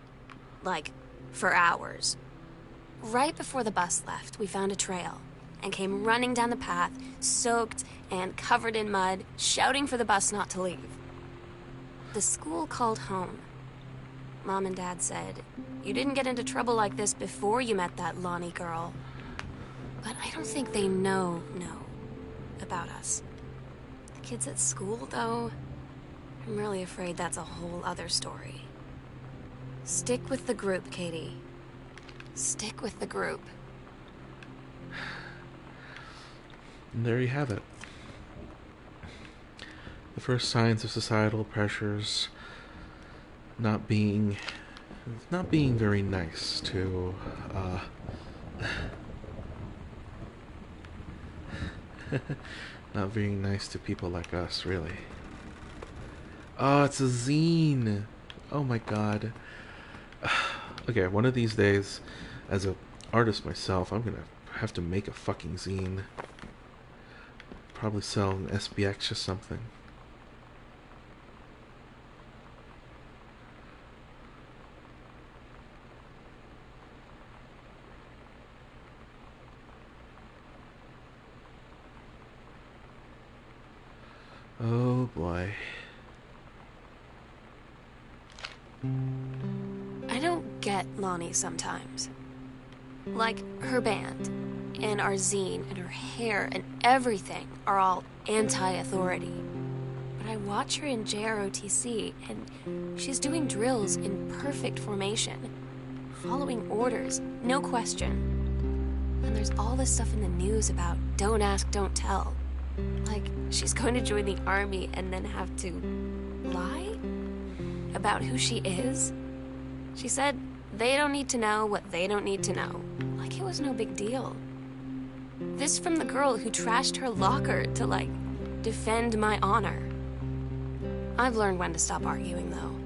Like, for hours. Right before the bus left, we found a trail and came running down the path, soaked and covered in mud, shouting for the bus not to leave. The school called home. Mom and Dad said, "You didn't get into trouble like this before you met that Lonnie girl." But I don't think they know about us. The kids at school, though, I'm really afraid that's a whole other story. Stick with the group, Katie. Stick with the group. And there you have it. The first signs of societal pressures not being very nice to not being nice to people like us, really. Oh, it's a zine. Oh my god. Okay, one of these days, as an artist myself, I'm gonna have to make a fucking zine. Probably sell an SBX or something. Oh boy. I don't get Lonnie sometimes. Like, her band, and our zine, and her hair, and everything are all anti-authority. But I watch her in JROTC, and she's doing drills in perfect formation, following orders, no question. And there's all this stuff in the news about don't ask, don't tell. Like, she's going to join the army and then have to lie about who she is. She said they don't need to know what they don't need to know. Like it was no big deal. This from the girl who trashed her locker to, like, defend my honor. I've learned when to stop arguing, though.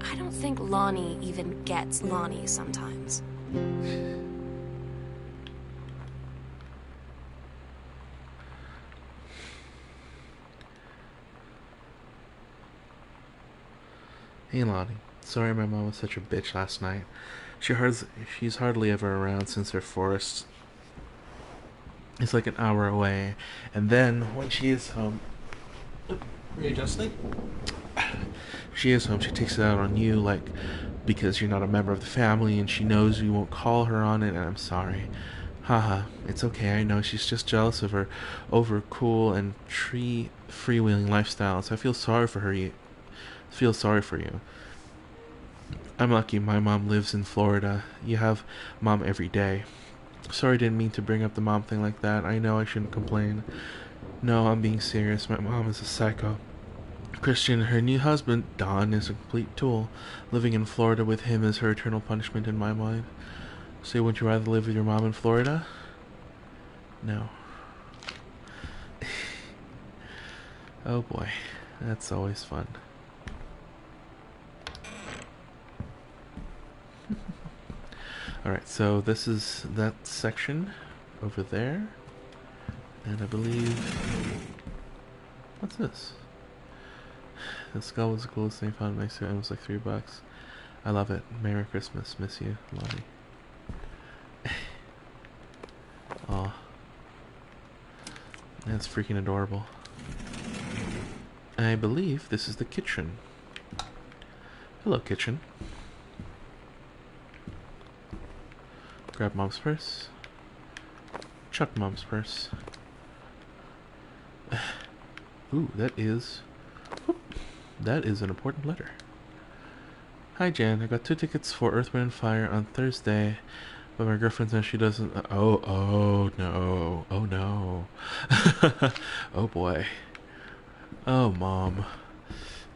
I don't think Lonnie even gets Lonnie sometimes. Hey Lonnie, sorry my mom was such a bitch last night. She's hardly ever around since her forest is like an hour away. And then when she is home... Readjusting? She is home, she takes it out on you, like, because you're not a member of the family and she knows you won't call her on it, and I'm sorry. Haha, it's okay, I know she's just jealous of her over cool and freewheeling lifestyle, so I feel sorry for her. I'm lucky my mom lives in Florida. You have mom every day. Sorry, didn't mean to bring up the mom thing like that. I know I shouldn't complain. No, I'm being serious. My mom is a psycho. Christian, her new husband, Don, is a complete tool. Living in Florida with him is her eternal punishment in my mind. So would you rather live with your mom in Florida? No. Oh boy, that's always fun. Alright, so this is that section over there. And I believe... What's this? The skull was the coolest thing found next to it. It was like $3. I love it. Merry Christmas. Miss you, Lonnie. Aw. That's freaking adorable. I believe this is the kitchen. Hello, kitchen. Grab mom's purse. Chuck mom's purse. Ooh, that is an important letter. Hi Jan, I got 2 tickets for Earth, Wind, and Fire on Thursday, but my girlfriend says she doesn't. Oh no. Oh boy. Oh mom,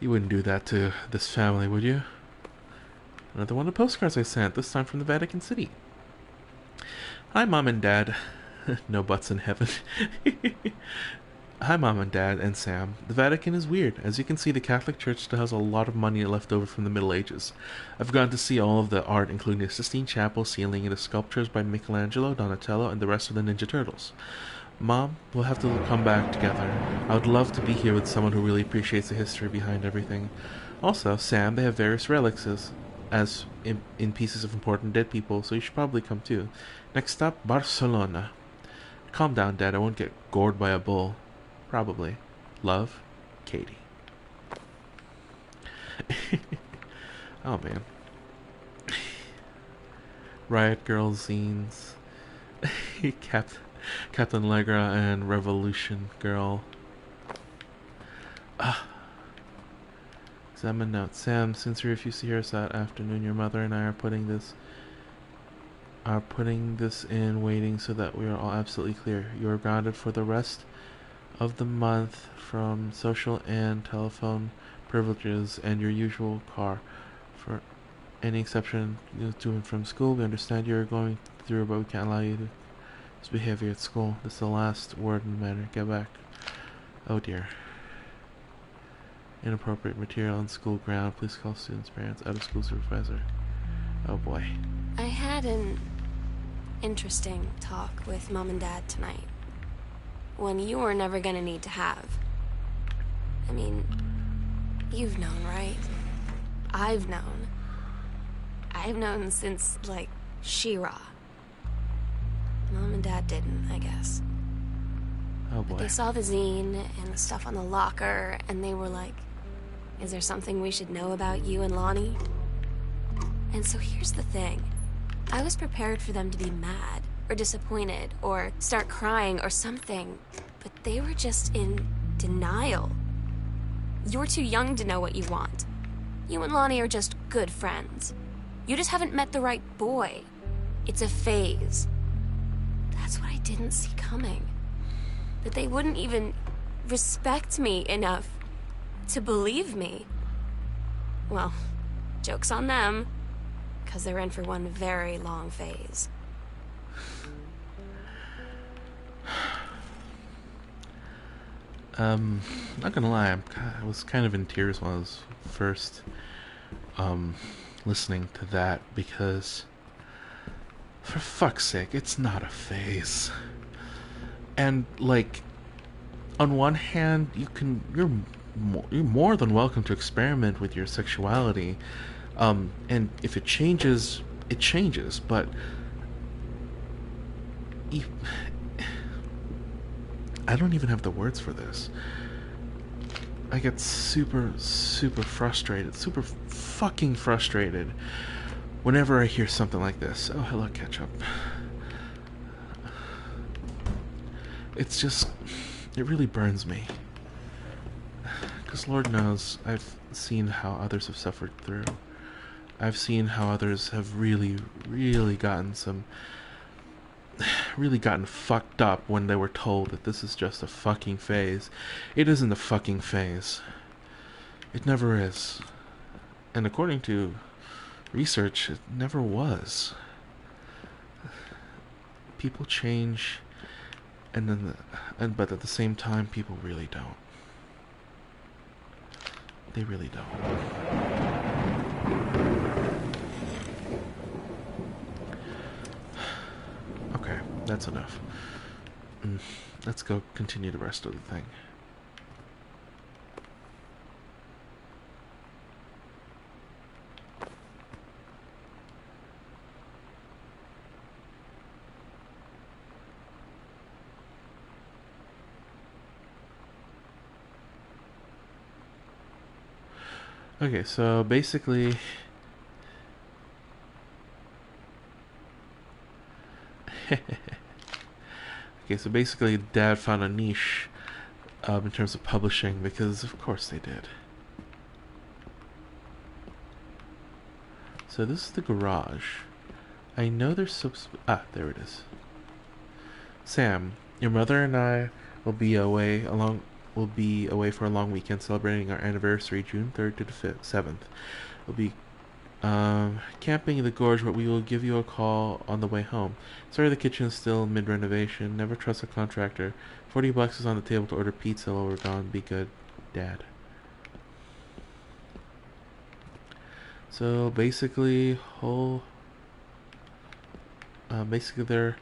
you wouldn't do that to this family, would you? Another one of the postcards I sent, this time from the Vatican City. Hi mom and dad. No butts in heaven. Hi Mom and Dad and Sam. The Vatican is weird. As you can see, the Catholic Church still has a lot of money left over from the Middle Ages. I've gotten to see all of the art, including the Sistine Chapel ceiling and the sculptures by Michelangelo, Donatello, and the rest of the Ninja Turtles. Mom, we'll have to come back together. I would love to be here with someone who really appreciates the history behind everything. Also, Sam, they have various relics as in pieces of important dead people, so you should probably come too. Next stop, Barcelona. Calm down, Dad. I won't get gored by a bull. Probably. Love, Katie. Oh man. Riot Girl zines. Captain Allegra and Revolution Girl. Examine note. Sam, since you refused to hear us that afternoon, your mother and I are putting this in waiting so that we are all absolutely clear. You are grounded for the rest of the month from social and telephone privileges and your usual car. For any exception to and from school, we understand you're going through, but we can't allow you to misbehave at school. This is the last word in the matter. Get back. Oh dear. Inappropriate material on school ground. Please call students' parents. Out of school supervisor. Oh boy. I had an interesting talk with Mom and Dad tonight. One you were never gonna need to have. I mean, you've known, right? I've known. I've known since, like, She-Ra. Mom and Dad didn't, I guess. Oh boy. But they saw the zine and the stuff on the locker, and they were like, is there something we should know about you and Lonnie? And so here's the thing. I was prepared for them to be mad, or disappointed, or start crying, or something. But they were just in denial. You're too young to know what you want. You and Lonnie are just good friends. You just haven't met the right boy. It's a phase. That's what I didn't see coming. That they wouldn't even respect me enough to believe me. Well, joke's on them, because they're in for one very long phase. Not gonna lie, I was kind of in tears when I was first listening to that, because for fuck's sake, it's not a phase. And like, on one hand, you're more than welcome to experiment with your sexuality, and if it changes, it changes. But I don't even have the words for this. I get super frustrated, super fucking frustrated whenever I hear something like this. Oh, hello, ketchup. It's just, it really burns me. Because Lord knows, I've seen how others have suffered through. I've seen how others have really gotten fucked up when they were told that this is just a fucking phase. It isn't a fucking phase. It never is. And according to research, it never was. People change, but at the same time, people really don't. They really don't. Okay, that's enough. Let's go continue the rest of the thing. Okay, so basically... Okay, so basically Dad found a niche in terms of publishing, because of course they did. So this is the garage. I know there's there it is. Sam, your mother and I will be away for a long weekend celebrating our anniversary, June 3rd to the 7th. We'll be camping in the gorge, but we will give you a call on the way home. Sorry the kitchen is still mid-renovation. Never trust a contractor. $40 is on the table to order pizza while we're gone. Be good, Dad. So basically, basically they're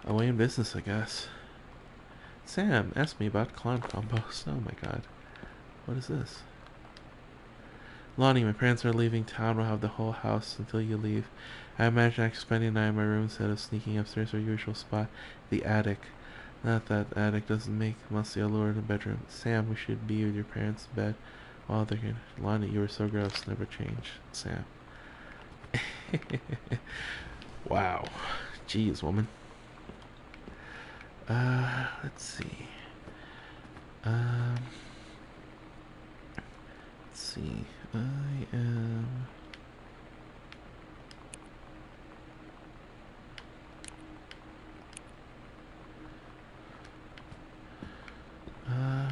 away in business, I guess. Sam, ask me about clown combos. Oh my god. What is this? Lonnie, my parents are leaving town. We'll have the whole house until you leave. I imagine I could spend the night in my room instead of sneaking upstairs to our usual spot, the attic. Not that the attic doesn't make musty allure in the bedroom. Sam, we should be with your parents' bed while they're here. Lonnie, you were so gross. Never change. Sam. Wow. Jeez, woman. Let's see. Let's see. I am...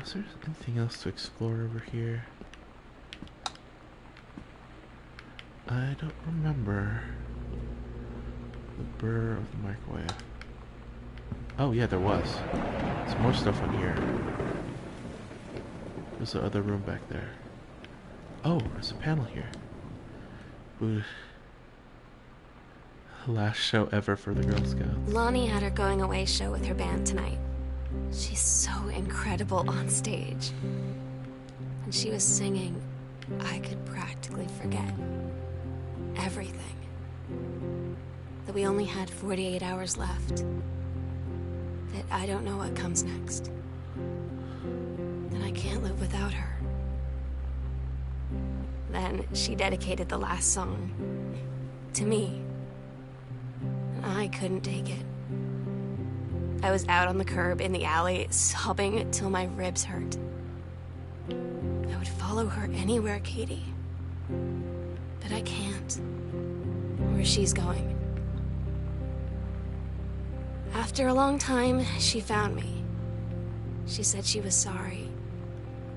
is there anything else to explore over here? I don't remember. The burr of the microwave. Oh yeah, there was. There's more stuff in here. There's the other room back there. Oh, there's a panel here. Ooh. Last show ever for the Girl Scouts. Lonnie had her going away show with her band tonight. She's so incredible on stage. And she was singing, I could practically forget everything. That we only had 48 hours left. That I don't know what comes next. That I can't live without her. Then she dedicated the last song to me. And I couldn't take it. I was out on the curb in the alley, sobbing till my ribs hurt. I would follow her anywhere, Katie. But I can't. Where she's going. After a long time, she found me. She said she was sorry.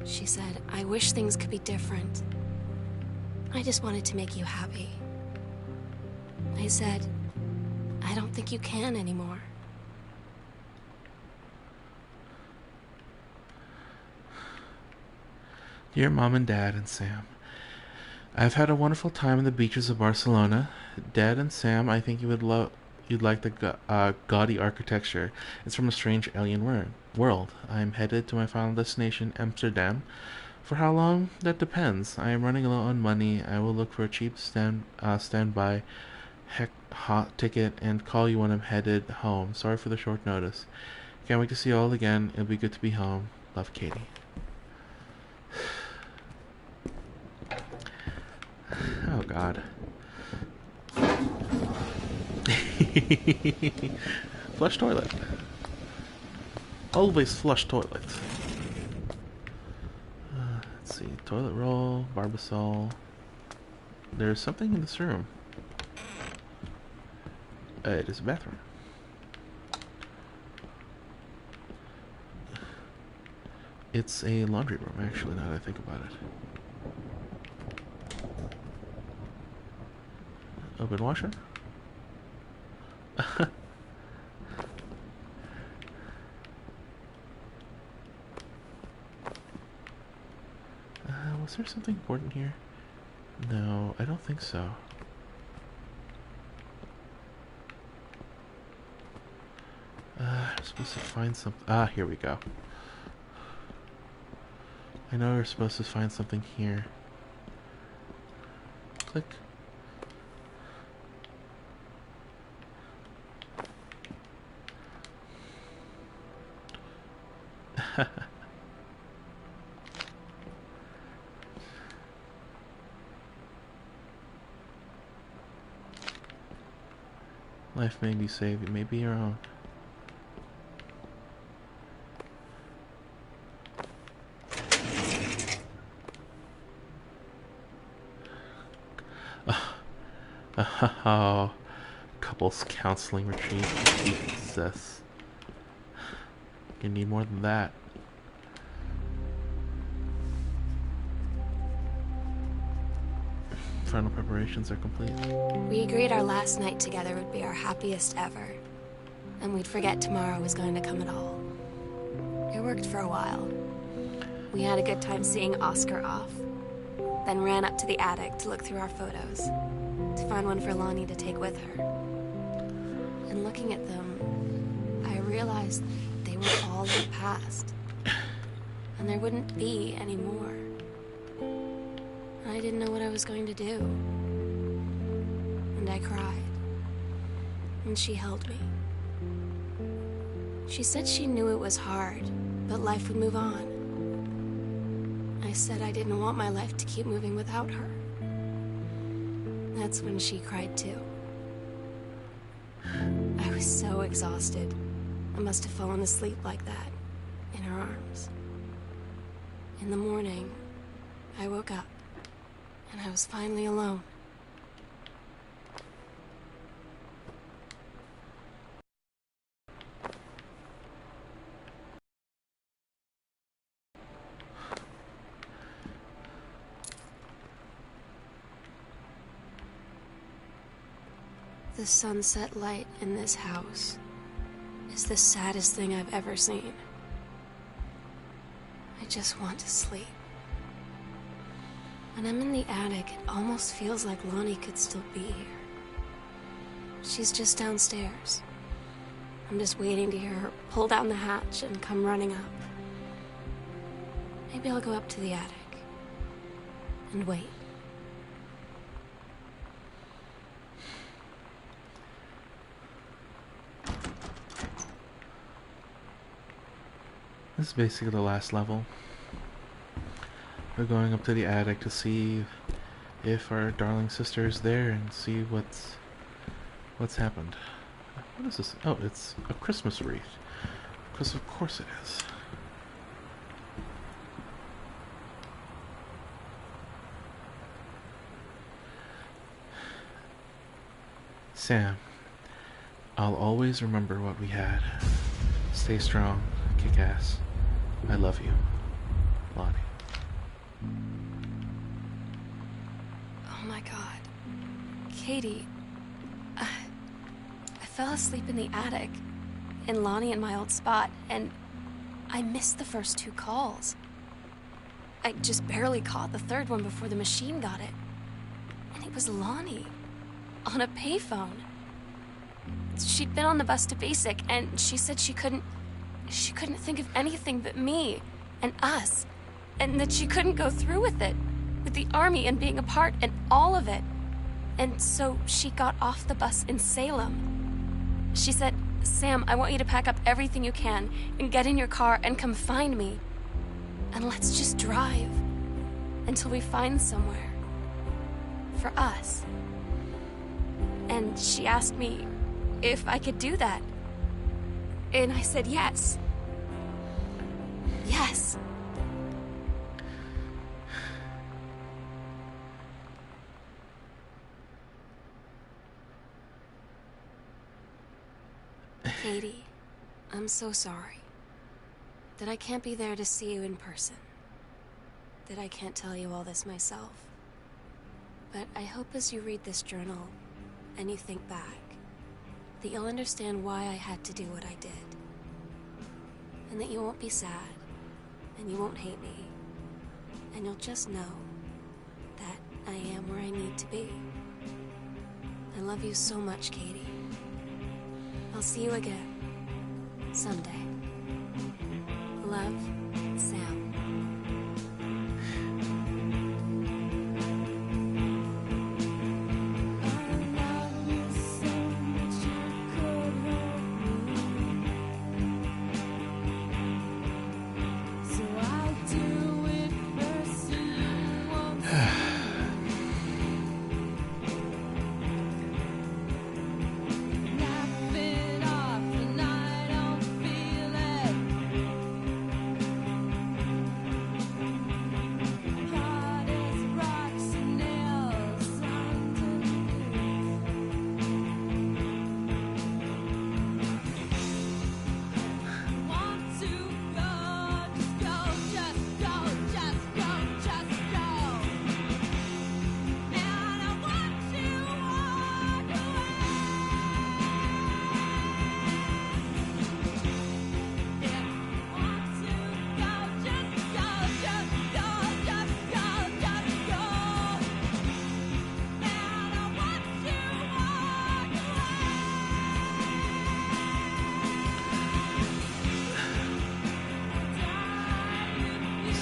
She said, I wish things could be different. I just wanted to make you happy. I said, I don't think you can anymore. Dear Mom and Dad and Sam, I've had a wonderful time on the beaches of Barcelona. Dad and Sam, I think you'd like the gaudy architecture. It's from a strange alien world. I'm headed to my final destination, Amsterdam. For how long? That depends. I am running low on money. I will look for a cheap standby hot ticket and call you when I'm headed home. Sorry for the short notice. Can't wait to see you all again. It'll be good to be home. Love, Katie. Oh God. Flush toilet. Always flush toilet. Let's see. Toilet roll, Barbasol. There's something in this room. It is a bathroom. It's a laundry room, actually, now that I think about it. Open washer? Was there something important here? No, I don't think so. I'm supposed to find something. Ah, here we go. I know we're supposed to find something here. Click. Life may be saved, it may be your own. Oh, couples counseling retreat. Jesus. You need more than that. Final preparations are complete. We agreed our last night together would be our happiest ever. And we'd forget tomorrow was going to come at all. It worked for a while. We had a good time seeing Oscar off. Then ran up to the attic to look through our photos. To find one for Lonnie to take with her. And looking at them, I realized they were all in the past. And there wouldn't be any more. I didn't know what I was going to do. And I cried. And she held me. She said she knew it was hard, but life would move on. I said I didn't want my life to keep moving without her. That's when she cried too. I was so exhausted. I must have fallen asleep like that, in her arms. In the morning, I woke up. And I was finally alone. The sunset light in this house is the saddest thing I've ever seen. I just want to sleep. When I'm in the attic, it almost feels like Lonnie could still be here. She's just downstairs. I'm just waiting to hear her pull down the hatch and come running up. Maybe I'll go up to the attic and wait. This is basically the last level. We're going up to the attic to see if our darling sister is there and see what's happened. What is this? Oh, it's a Christmas wreath. Because of course it is. Sam, I'll always remember what we had. Stay strong, kick ass. I love you, Lonnie. Oh my God. Katie, I fell asleep in the attic, in Lonnie and my old spot, and I missed the first 2 calls. I just barely caught the third one before the machine got it. And it was Lonnie, on a payphone. She'd been on the bus to Basic, and she said she couldn't think of anything but me and us, and that she couldn't go through with it, with the army and being apart and all of it. And so she got off the bus in Salem. She said, "Sam, I want you to pack up everything you can and get in your car and come find me. And let's just drive until we find somewhere for us." And she asked me if I could do that. And I said yes. Yes. Katie, I'm so sorry that I can't be there to see you in person, that I can't tell you all this myself. But I hope as you read this journal and you think back, that you'll understand why I had to do what I did. And that you won't be sad, and you won't hate me, and you'll just know that I am where I need to be. I love you so much, Katie. I'll see you again, someday. Love, Sam.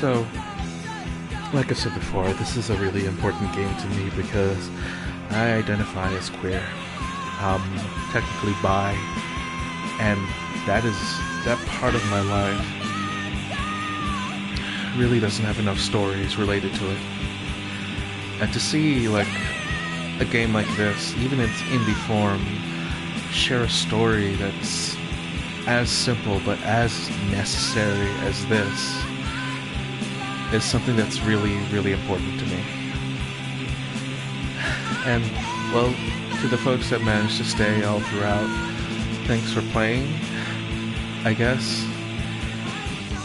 So, like I said before, this is a really important game to me because I identify as queer, technically bi, and that part of my life really doesn't have enough stories related to it. And to see like a game like this, even in its indie form, share a story that's as simple but as necessary as this is something that's really, really important to me. And, well, to the folks that managed to stay all throughout, thanks for playing, I guess.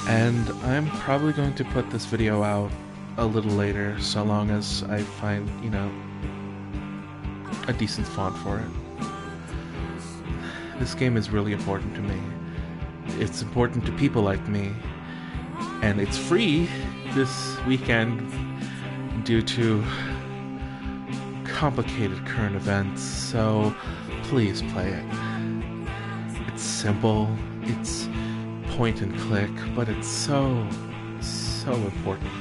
And I'm probably going to put this video out a little later, so long as I find, a decent font for it. This game is really important to me. It's important to people like me. And it's free this weekend due to complicated current events, so please play it. It's simple, it's point and click, but it's so important.